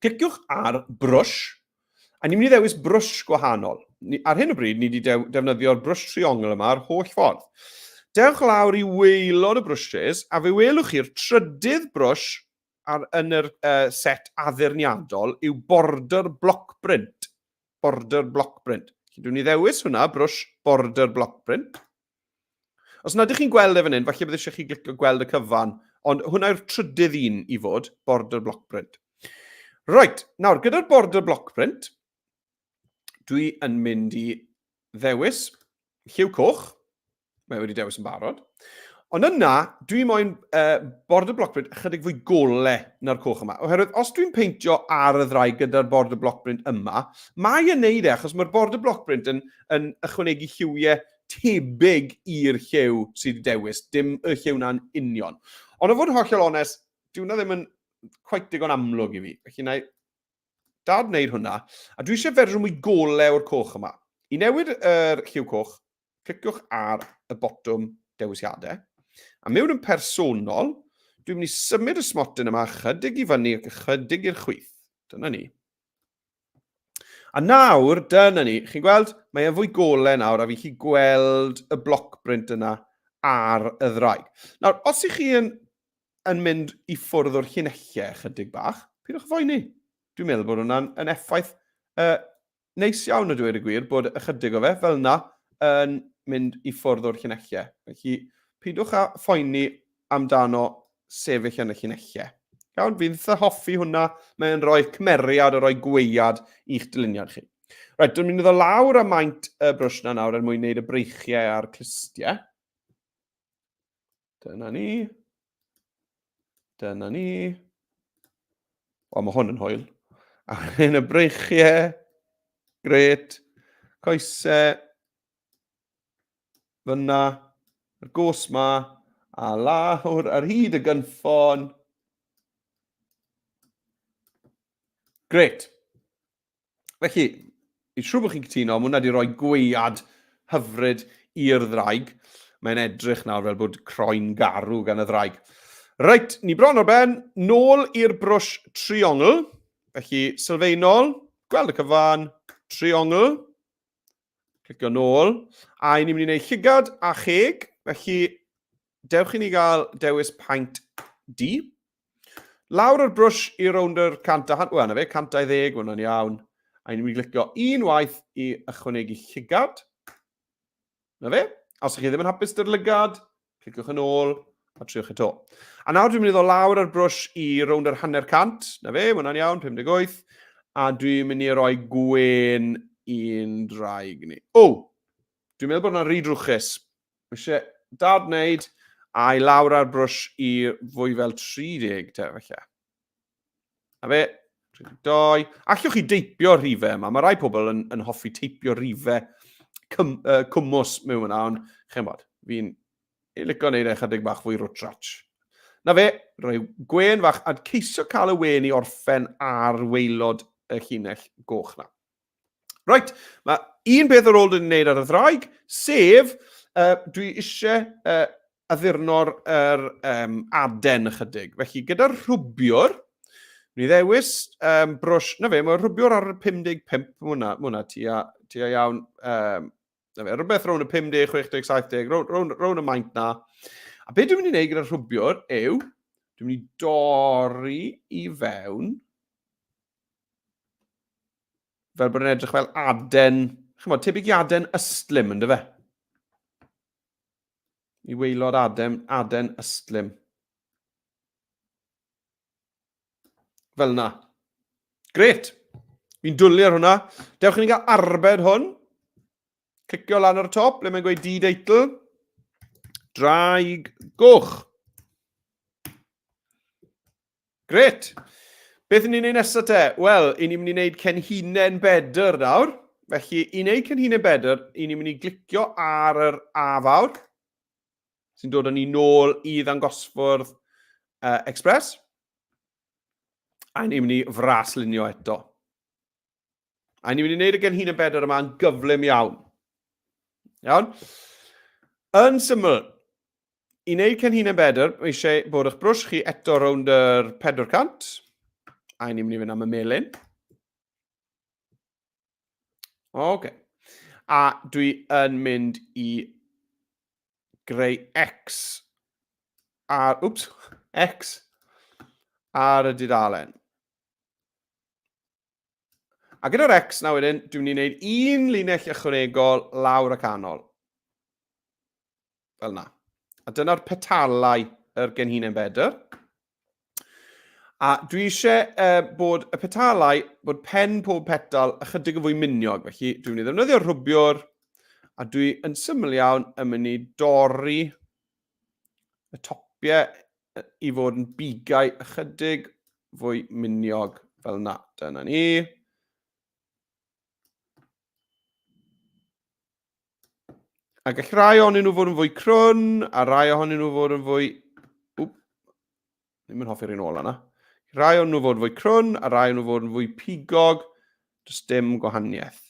Cliciwch ar brwsh, a ni'n mynd i ddewis brwsh gwahanol. Ar hyn o bryd, ni wedi defnyddio'r brwsh triongl yma ar holl ffordd. Dewch lawr i waelod y brwshes, a fe welwch chi'r trydydd brwsh yn yr set addurniadol yw border block print. Border block print. Dwi'n ni ddewis hwnna, brwsh border block print. Os nad ydych chi'n gweld e fan hyn, falle bydd eisiau chi glicio gweld y cyfan, ond hwnna yw'r trydydd un i fod, border block print. Right, nawr, gyda'r border block print, dwi yn mynd i ddewis lliw coch, mae wedi dewis yn barod, ond yna, dwi moyn border block print ychydig fwy gole na'r coch yma. Oherwydd, os dwi'n peintio ar y ddraig gyda'r border block print yma, mae yn neud achos mae'r border block print yn ychwanegu lliwiau tebyg i'r lliw sydd wedi dewis, dim y lliw na'n union. Ond o fod yn hollol onest, dwi'n ddim yn quite digon amlwg i fi. Felly na i dad wneud hwnna, a dwi eisiau fersiwn mwy gole o'r coch yma. I newid yr lliw coch, cliciwch ar y botwm dewisiadau. A mewn yn personol, dwi'n mynd i symud y smotyn yma chydig i fyny ac chydig i'r chwith. Dyna ni. A nawr, dyna ni. Chi'n gweld? Mae e'n fwy gole nawr a fi chi gweld y block print yna ar y ddraig. Nawr, os ych chi yn mynd i ffwrdd o'r llinellau chydig bach, pidwch foeni. Dwi'n meddwl bod hwnna'n effaith neis iawn y dweud y gwir, bod ychydig o fe fel yna yn mynd i ffwrdd o'r llinellau. Felly, pidwch a phoeni amdano sefyll yn y llinellau. Iawn, fi'n eitha hoffi hwnna, mae'n rhoi cymeriad a rhoi gweiad i'ch dyluniad chi. Reit, dwi'n mynd i ddod lawr a maint y brwsh na nawr er mwyn wneud y breichiau a'r clistiau. Dyna ni. Dyna ni. O, mae hwn yn hwyl. A wedyn y breichiau. Gret. Coesau. Fyna. Yr gos ma. A lawr ar hyd y gynffon. Gret. Felly, i siŵr bod chi'n cytuno, mae hwnna wedi rhoi gweiad hyfryd i'r ddraig. Mae'n edrych nawr fel bod croen garw gan y ddraig. Reit, ni bron o'r ben, nôl i'r brwsh triongl. Felly, sylfaenol, gweld y cyfan, triongl, clicio nôl, a ni'n mynd i wneud llygad a cheg, felly dewch i ni gael dewis paent D. Lawr o'r brwsh i rownd yr cant a hanner, wel, na fe, 110, hwnna'n iawn. A ni'n mynd i glicio un waith i ychwanegu llygad. Na fe, os ydych chi ddim yn hapus dy'r lygad, cliciwch yn ôl a triwch eto. A nawr dwi'n mynd i ddod lawr o'r brwsh i rownd yr hanner cant. Na fe, hwnna'n iawn, 58. A dwi'n mynd i roi gwen un draig ni. O, dwi'n meddwl bod yna'n rhy drwchus. Mae eisiau dad wneud a i lawr ar brwsh i fwy fel 30 te, felly. Na fe, 32. Allwch chi deipio rhifau yma. Mae rai pobl yn hoffi teipio rhifau cwmws mewn yna, ond chi'n bod, fi'n licio wneud chydig bach fwy rwtrach. Na fe, rhoi gwen fach, a ceisio cael y wen i orffen ar waelod y llinell goch na. Right, mae un peth ar ôl dwi'n wneud ar y ddraig, sef, dwi eisiau addurno'r aden ychydig. Felly, gyda'r rhwbiwr, ni ddewis brwsh, na fe, mae rhwbiwr ar y 55, hwnna tua iawn, na fe, rhywbeth rown y 50, 60, 70, rown y maint na. A beth dwi'n mynd i wneud gyda'r rhwbiwr yw, dwi'n mynd i dorri i fewn, fel bod yn edrych fel aden, chi'n bod, tebyg i aden ystlym, ynddo fe? I waelod aden ystlym. Fel yna. Gret. Fi'n dwlu ar hwnna. Dewch i ni gael arbed hwn. Clicio lan ar y top, ble mae'n gweud di-deitl. Draig goch. Gret. Beth ni'n neud nesaf te? Wel, i ni'n mynd i wneud cenhinen bedr nawr. Felly, i wneud cenhinen bedr, i ni'n mynd i glicio ar yr A fawr, sy'n dod â ni nôl i ddangosfwrdd Express. A ni'n mynd i fraslunio eto. A ni'n mynd i wneud y cenhinen bedr yma yn gyflym iawn. Iawn? Yn syml, i wneud cenhinen bedr, mae eisiau bod eich brwsh chi eto rownd yr 400, a ni'n mynd i fynd am y melyn. OK. A dwi yn mynd i greu X ar, X ar y dudalen. A gyda'r X na wedyn, dwi'n mynd i wneud un linell ychwanegol lawr y canol. Fel yna. A dyna'r petalau yr genhinen bedr. A dwi eisiau bod y petalau, bod pen pob petal ychydig o fwy miniog. Felly dwi'n mynd i ddefnyddio'r rhwbiwr, a dwi yn syml iawn yn mynd i dorri y topiau i fod yn bigau ychydig fwy miniog fel yna. Dyna ni. Ac gall rai ohonyn nhw fod yn fwy crwn, a rai ohonyn nhw fod yn fwy... Ddim yn hoffi'r un ôl yna. Rai ohonyn nhw fod yn fwy crwn, a rai ohonyn nhw fod yn fwy pigog. Does dim gwahaniaeth.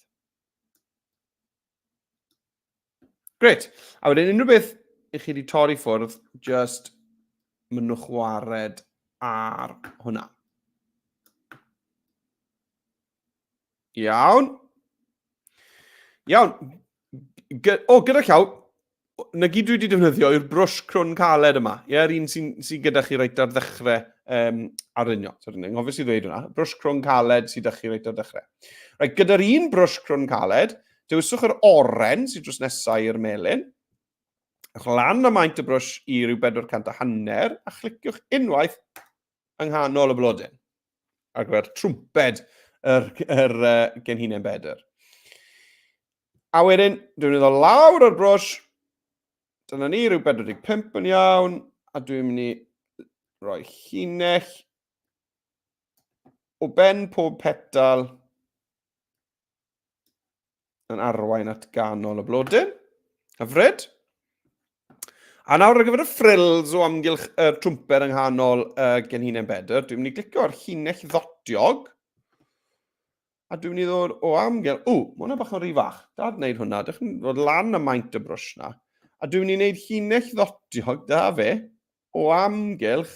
Gret. A wedyn unrhyw beth i chi wedi torri ffwrdd, just mynwch wared ar hwnna. Iawn. Iawn. Gyda llaw, na gyd dwi wedi defnyddio yw'r brwsh crwn caled yma. Yr un sy'n gyda chi reit ar ddechrau arunio. Ngofio sy'n dweud hwnna. Brwsh crwn caled sy'n gyda chi reit ar ddechrau. Right, gyda'r un brwsh crwn caled, dewiswch yr oren sy'n drws nesaf i'r melyn. Ych lan y maint y brwsh i ryw 400 a hanner, a chliciwch unwaith yng nghanol y blodyn. Ar gyfer trwmped yr genhinen bedr. A wedyn, dwi'n mynd o lawr o'r brwsh, dyna ni, ryw 45 yn iawn, a dwi'n mynd i roi llinell o ben pob petal yn arwain at ganol y blodyn. Hyfryd. A nawr ar gyfer y ffrils o amgylch y trwmped yng nghanol genhinen bedr, dwi'n mynd i glicio ar llinell ddotiog, a dwi'n mynd i ddod o amgylch... mae hwnna bach yn rhy fach. Dad wneud hwnna. Dych chi'n ddod lan y maint y brwsh na. A dwi'n mynd i wneud llinell ddotiog, da fe, o amgylch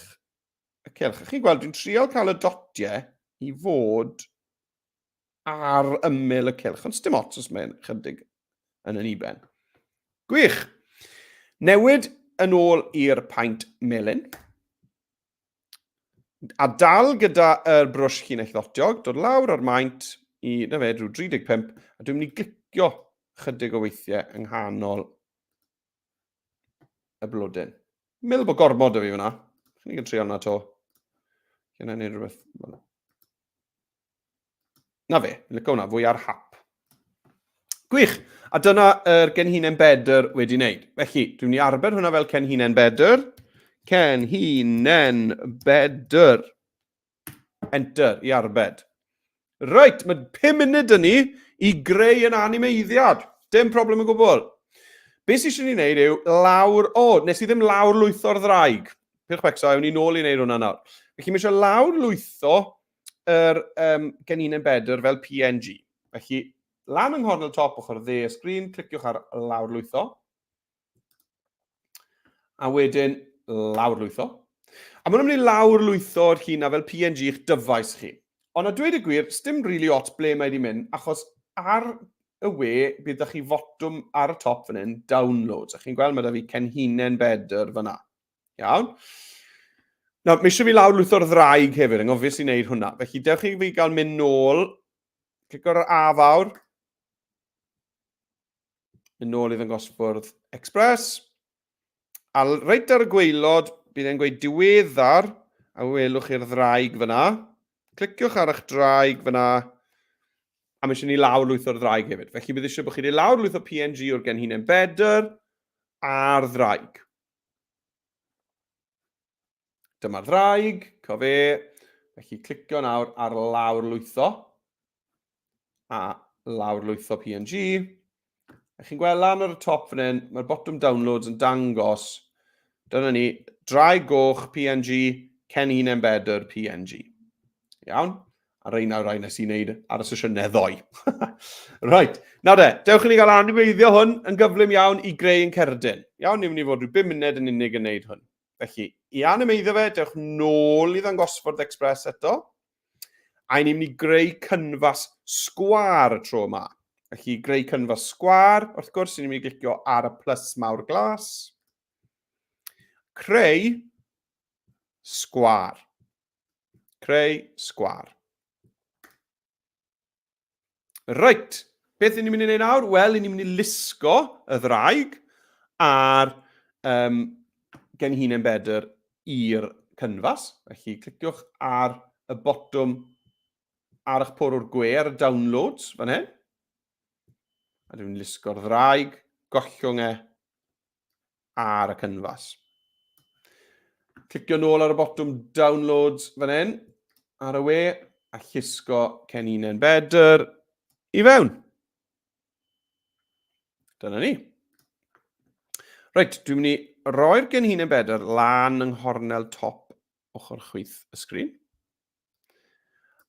y celch. Chi'n gweld, dwi'n trial cael y dotiau i fod ar ymyl y cylch, ond dim ots os mae'n chydig yn yn uben. Gwych. Newid yn ôl i'r paent melyn. A dal gyda y brwsh llinell ddotiog, dod lawr ar maint i, na fe, drwy 35, a dwi'n mynd i glicio chydig o weithiau yng nghanol y blodyn. Meddwl bod gormod o fi fyna. Chi'n ni'n trio hwnna to. Gyna ni rhywbeth. Na fe, fi'n licio hwnna, fwy ar hap. Gwych, a dyna yr genhinen bedr wedi wneud. Felly, dwi'n mynd i arbed hwnna fel cenhinen bedr. Cenhinen bedr. Enter i arbed. Reit, mae 5 munud yn ni i greu yn animeiddiad. Dim problem o gwbl. Be sydd eisiau ni wneud yw lawr... nes i ddim lawr lwytho'r ddraig. Pyrch becso, ewn ni nôl i wneud hwnna nawr. Felly, mi eisiau lawr lwytho yr genhinen bedr fel PNG. Felly, lan yng nghornel top ochr dde y sgrîn, cliciwch ar lawr lwytho. A wedyn, lawr lwytho. A maen nhw'n mynd i lawr lwytho'r lluna fel PNG i'ch dyfais chi. Ond a dweud y gwir, sdim really ot ble mae wedi mynd, achos ar y we, byddwch chi fotwm ar y top fan hyn, downloads. A chi'n gweld mae da fi cenhinen bedr fyna. Iawn? Nawr, mi eisiau fi lawr lwytho'r ddraig hefyd, yn obvious i wneud hwnna. Felly, dewch chi fi gael mynd nôl, clico'r A fawr, mynd nôl i ddangosfwrdd Express, a reit ar y gwaelod, bydd e'n gweud diweddar, a welwch chi'r ddraig fyna. Cliciwch ar eich draig fyna, a mae eisiau ni lawr lwytho'r ddraig hefyd. Felly bydd eisiau bod chi wedi lawr lwytho PNG o'r genhinen bedr a'r ddraig. Dyma'r ddraig, cofe. Felly clicio nawr ar lawr lwytho a lawr lwytho PNG. A chi'n gweld lan ar y top fan hyn, mae'r bottom downloads yn dangos. Dyna ni, draig goch PNG, cenhinen bedr PNG. Iawn? A rhain nawr rhain nes i wneud ar y sesiynau ddoi. Right. Nawr dewch i ni gael animeiddio hwn yn gyflym iawn i greu yn cerdyn. Iawn, ni'n mynd i fod rhyw 5 munud yn unig yn wneud hwn. Felly, i animeiddio fe, dewch nôl i ddangosfwrdd Express eto. A ni'n mynd i greu cynfas sgwar y tro yma. Felly, greu cynfas sgwar, wrth gwrs, ni'n mynd i glicio ar y plus mawr glas. Creu sgwar. Creu sgwar. Reit, beth ni'n mynd i wneud nawr? Wel, ni'n mynd i lusgo y ddraig a'r genhinen bedr i'r cynfas. Felly, cliciwch ar y botwm ar eich porwr gwer, y downloads, fan hyn. A dwi'n mynd i lusgo'r ddraig, gollwng ar y cynfas. Clicio nôl ar y botwm downloads fan hyn, ar y we, a llusgo cenhinen bedr i fewn. Dyna ni. Reit, dwi'n mynd i roi'r genhinen bedr lan yng nghornel top ochr chwith y sgrin.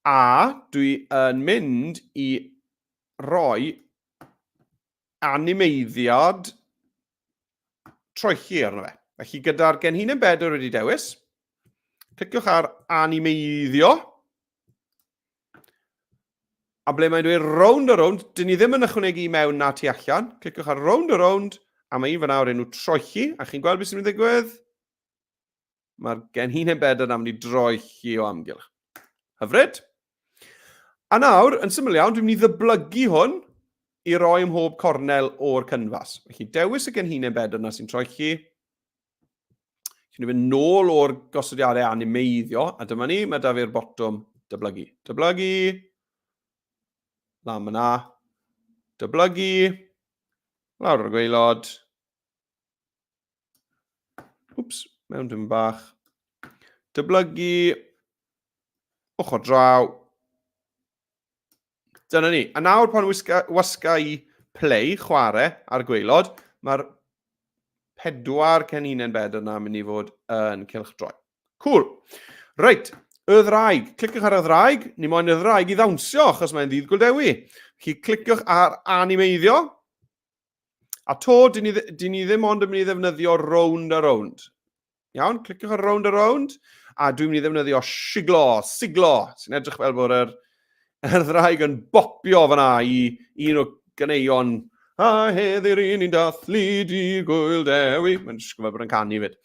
A dwi yn mynd i roi animeiddiad troelli arno fe. Felly gyda'r genhinen bedr wedi dewis, cliciwch ar animeiddio. A ble mae'n dweud round a round, dyn ni ddim yn ychwanegu i mewn na tu allan. Cliciwch ar round a round, a mae un fan awr enw troelli. A chi'n gweld beth sy'n mynd i ddigwydd? Mae'r genhinen bedr am wneud troelli o amgylch. Hyfryd. A nawr, yn syml iawn, dwi'n mynd i ddyblygu hwn i roi ym mhob cornel o'r cynfas. Felly dewis y genhinen bedr na sy'n troelli. Dwi'n mynd nôl o'r gosodiadau animeiddio, a dyma ni, mae da fi'r botwm dyblygu. Dyblygu, lan myna, dyblygu, lawr o'r gwaelod, mewn dim bach, dyblygu, ochr draw. Dyna ni. A nawr pan wasga i play, chwarae ar gwaelod, mae'r 4 cenhinen bedr na mynd i fod yn cylchdroi. Cool. Reit, y ddraig. Cliciwch ar y ddraig. Ni moyn y ddraig i ddawnsio, achos mae'n Dydd Gŵyl Dewi. Felly cliciwch ar animeiddio. A to, dyn ni ddim ond yn mynd i ddefnyddio round a round. Iawn, cliciwch ar round a round. A dwi'n mynd i ddefnyddio siglo, sy'n edrych fel bod yr ddraig yn bopio fyna i un o ganeuon, a heddi'r un i'n dathlu Dydd Gŵyl Dewi. Mae'n disgwyl bod yn canu fyd.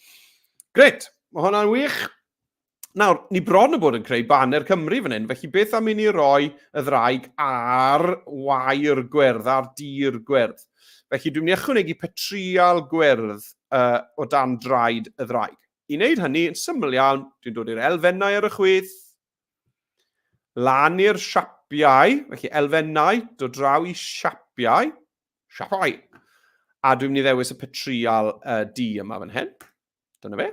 Gret, mae hwnna'n wych. Nawr, ni bron yn bod yn creu banner Cymru fan hyn, felly beth am i ni roi y ddraig ar wair gwyrdd, ar dir gwyrdd. Felly dwi'n mynd i ychwanegu petrial gwyrdd o dan draed y ddraig. I wneud hynny, yn syml iawn, dwi'n dod i'r elfennau ar y chwith, lan i'r siapiau, felly elfennau, dod draw i siapiau, a dwi'n mynd i ddewis y petrial D yma fan hyn. Dyna fe.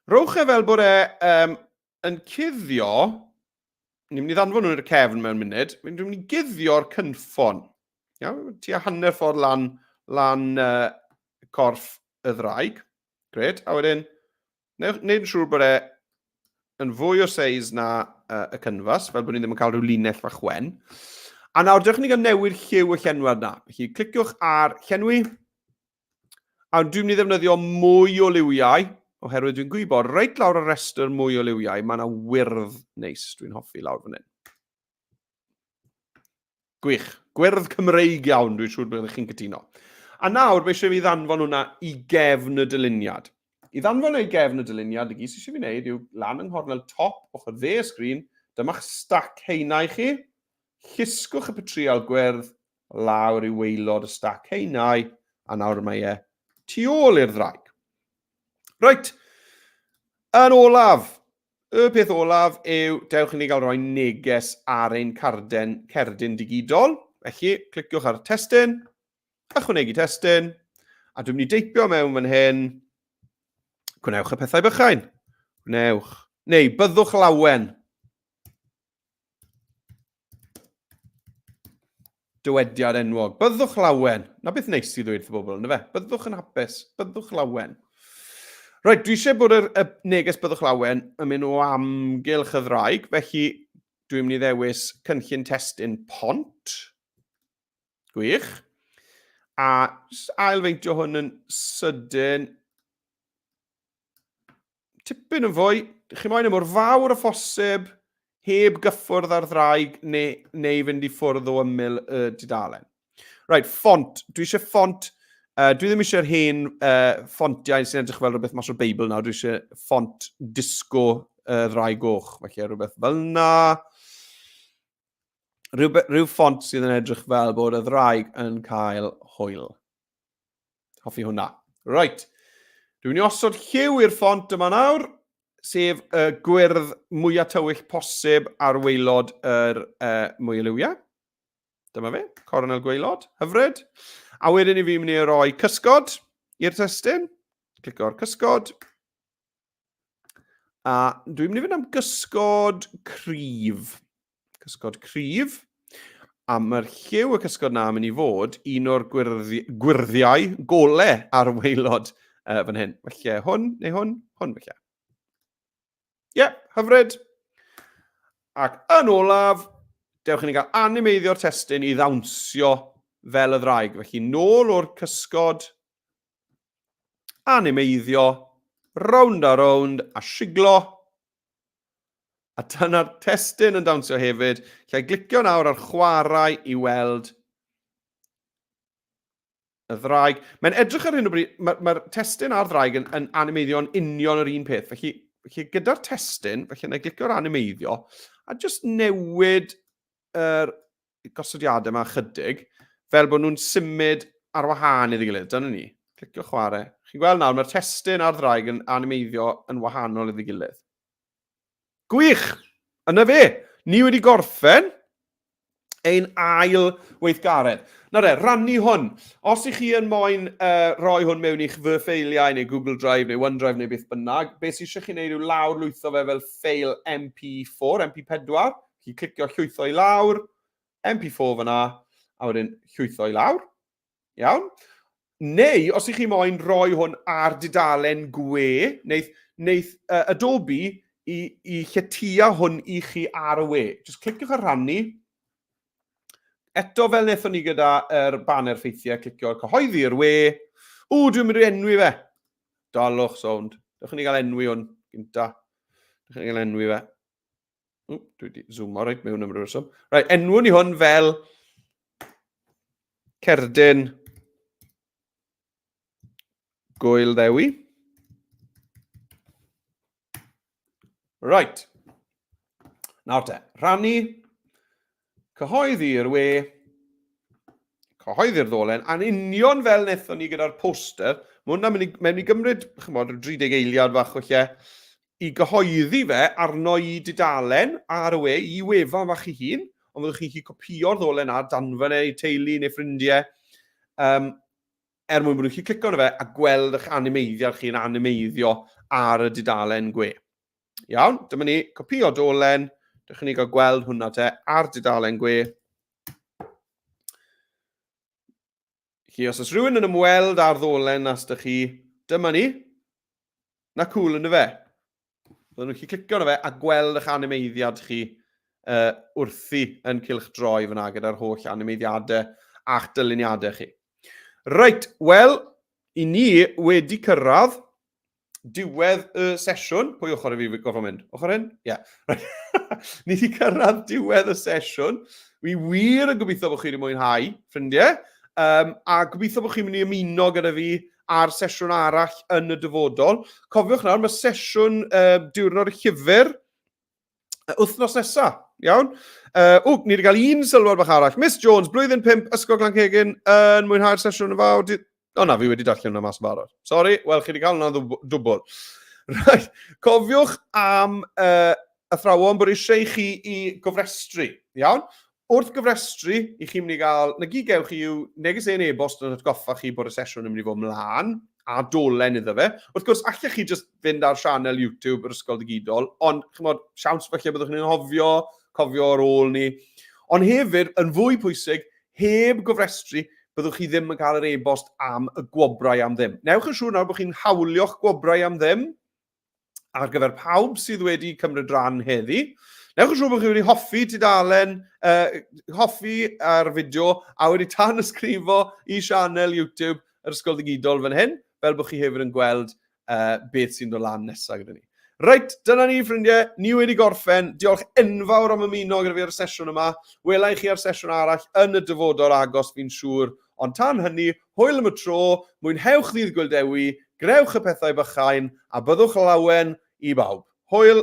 Rhowch fel bod yn cuddio, ni'n mynd i ddanfon nhw'n y cefn mewn munud, dwi'n mynd i guddio'r cynffon. Tua hanner ffordd lan corff y ddraig. Gret, a wedyn, wneud yn siŵr bod yn fwy o seis na y cynfas, fel bod ni ddim yn cael rhyw linell fach wen. A nawr, dewch ni gael newid lliw y llenwad na. Felly, cliciwch ar llenwi, a dwi'n mynd i ddefnyddio mwy o liwiau, oherwydd dwi'n gwybod, reit lawr y restr mwy o liwiau, mae yna wyrdd neis dwi'n hoffi lawr fan hyn. Gwych, gwyrdd Cymreig iawn, dwi'n siŵr byddwch chi'n cytuno. A nawr, mae eisiau fi ddanfon hwnna i gefn y dyluniad. I ddanfon i gefn y dyluniad, y gys eisiau fi wneud yw lan yng nghornel top ochr dde y sgrin, dyma'ch stac heinau chi, llusgwch y petrial gwyrdd lawr i waelod y stac heinau, a nawr mae tu ôl i'r ddraig. Reit, yn olaf, y peth olaf yw, dewch i ni gael rhoi neges ar ein cerdyn digidol. Felly, cliciwch ar testyn, ychwanegu testyn, a dwi'n mynd i deipio mewn fan hyn, gwnewch y pethau bychain. Gwnewch, neu byddwch lawen. Dywediad enwog, byddwch lawen. Na beth neis i ddweud wrth bobl, yna fe? Byddwch yn hapus, byddwch lawen. Reit, dwi eisiau bod y neges byddwch lawen yn mynd o amgylch y ddraig, felly dwi'n mynd i ddewis cynllun testyn pont. Gwych. A ailfeintio hwn yn sydyn. Tipyn yn fwy. Chi moyn mor fawr o phosib, heb gyffwrdd ar ddraig, neu fynd i ffwrdd o ymyl y dudalen. Reit, ffont. Dwi eisiau ffont. Dwi ddim eisiau'r hen ffontiau sy'n edrych fel rhywbeth mas o'r Beibl nawr. Dwi eisiau ffont disgo ddrai goch. Felly rhywbeth fel na. Rhyw ffont sydd yn edrych fel bod y ddraig yn cael hwyl. Hoffi hwnna. Reit. Dwi'n mynd i osod lliw i'r ffont yma nawr, sef y gwyrdd mwyaf tywyll posib ar waelod yr mwy o liwiau. Dyma fe, cornel gwaelod, hyfryd. A wedyn i fi mynd i roi cysgod i'r testyn. Clico ar cysgod. A dwi'n mynd i fynd am gysgod cryf. Cysgod cryf. A mae'r lliw y cysgod na mynd i fod un o'r gwyrddiau golau ar waelod fan hyn. Felly hwn neu hwn felly. Ie, hyfryd. Ac yn olaf, dewch i ni gael animeiddio'r testyn i ddawnsio fel y ddraig. Felly nôl o'r cysgod, animeiddio, rownd a rownd, a siglo. A dyna'r testyn yn dawnsio hefyd. Lle glicio nawr ar chwarae i weld y ddraig. Mae'n edrych ar hyn o bryd, mae'r testyn a'r ddraig yn animeiddio'n union yr un peth. Felly gyda'r testyn, felly yna glicio ar animeiddio, a jyst newid yr gosodiadau yma chydig, fel bod nhw'n symud ar wahân iddi gilydd. Dyna ni. Clicio chwarae. Chi'n gweld nawr, mae'r testyn a'r ddraig yn animeiddio yn wahanol iddi gilydd. Gwych! Yna fe. Ni wedi gorffen ein ail weithgaredd. Nawr rannu hwn. Os ych chi yn moyn rhoi hwn mewn i'ch fy ffeiliau neu Google Drive neu OneDrive neu beth bynnag, beth sy'n eisiau chi wneud yw lawr lwytho fe fel ffeil MP4, MP4. Chi clicio llwytho i lawr, MP4 fyna, a wedyn llwytho i lawr. Iawn. Neu, os ych chi moyn rhoi hwn ar dudalen gwe, neith Adobe i lletia hwn i chi ar y we. Just cliciwch ar rannu. Eto fel wnaethon ni gyda'r banner ffeithiau, clicio cyhoeddi'r we. Dwi'n mynd i enwi fe. Dalwch sound. Dewch ni gael enwi hwn gynta. Dewch ni gael enwi fe. Dwi wedi zoomo reit mewn am rhywbeth. Right, enwwn ni hwn fel cerdyn Gŵyl Dewi. Right. Nawr te, rhannu, cyhoeddi'r we, cyhoeddi'r ddolen, a'n union fel wnaethon ni gyda'r poster, mae hwnna'n mynd i gymryd, chymod, 30 eiliad fach o lle, i gyhoeddi fe arno i dudalen ar y we, i wefan fach i hun, ond fyddwch chi'n copio'r ddolen a danfa neu teulu neu ffrindiau, mwyn bod chi'n clicio arno fe a gweld eich animeiddiad chi'n animeiddio ar y dudalen gwe. Iawn, dyma ni, copio dolen, dych chi'n gael gweld hwnna te ar dudalen gwe. Os oes rhywun yn ymweld ar ddolen as dych chi, dyma ni, na cwl yn y fe. Byddwn nhw'n clicio arno fe a gweld eich animeiddiad chi wrthi yn cylchdroi fyna gyda'r holl animeiddiadau a'ch dyluniadau chi. Reit, wel, i ni wedi cyrraedd diwedd y sesiwn. Pwy ochr i fi gorfod mynd? Ochr hyn? Ie. Ni wedi cyrraedd diwedd y sesiwn. Wi wir yn gobeithio bod chi wedi mwynhau, ffrindiau. A gobeithio bod chi'n mynd i ymuno gyda fi ar sesiwn arall yn y dyfodol. Cofiwch nawr, mae sesiwn diwrnod y llyfr wythnos nesaf. Iawn? Ni wedi cael un sylwad bach arall. Miss Jones, blwyddyn 5, Ysgol Glancegin, yn mwynhau'r sesiwn y fawr. O na, fi wedi darllen hwnna mas yn barod. Sori, wel, chi wedi cael hwnna dwbl. Right. Cofiwch am athrawon bod eisiau chi i gofrestru. Iawn? Wrth gyfrestru, i chi'n mynd i gael, na gyd gewch chi yw neges ein e-bost yn atgoffa chi bod y sesiwn yn mynd i fod mlaen, a dolen iddo fe. Wrth gwrs, allech chi just fynd ar sianel YouTube yr Ysgol Digidol, ond chymod, siawns felly byddwch chi'n cofio ar ôl ni. Ond hefyd, yn fwy pwysig, heb gofrestru, byddwch chi ddim yn cael yr e-bost am y gwobrau am ddim. Newch yn siŵr nawr bod chi'n hawlio'ch gwobrau am ddim ar gyfer pawb sydd wedi cymryd ran heddi. Newch yn siŵr bod chi wedi hoffi tudalen, hoffi ar fideo, a wedi tan ysgrifo i sianel YouTube yr Ysgol Digidol fan hyn, fel bod chi hefyd yn gweld beth sy'n dod lan nesaf gyda ni. Reit, dyna ni, ffrindiau, ni wedi gorffen. Diolch enfawr am ymuno gyda fi ar y sesiwn yma. Welai chi ar sesiwn arall yn y dyfodol agos fi'n siŵr. Ond tan hynny, hwyl am y tro, mwynhewch Ddydd Gŵyl Dewi, gnewch y pethau bychain, a byddwch lawen i bawb. Hwyl!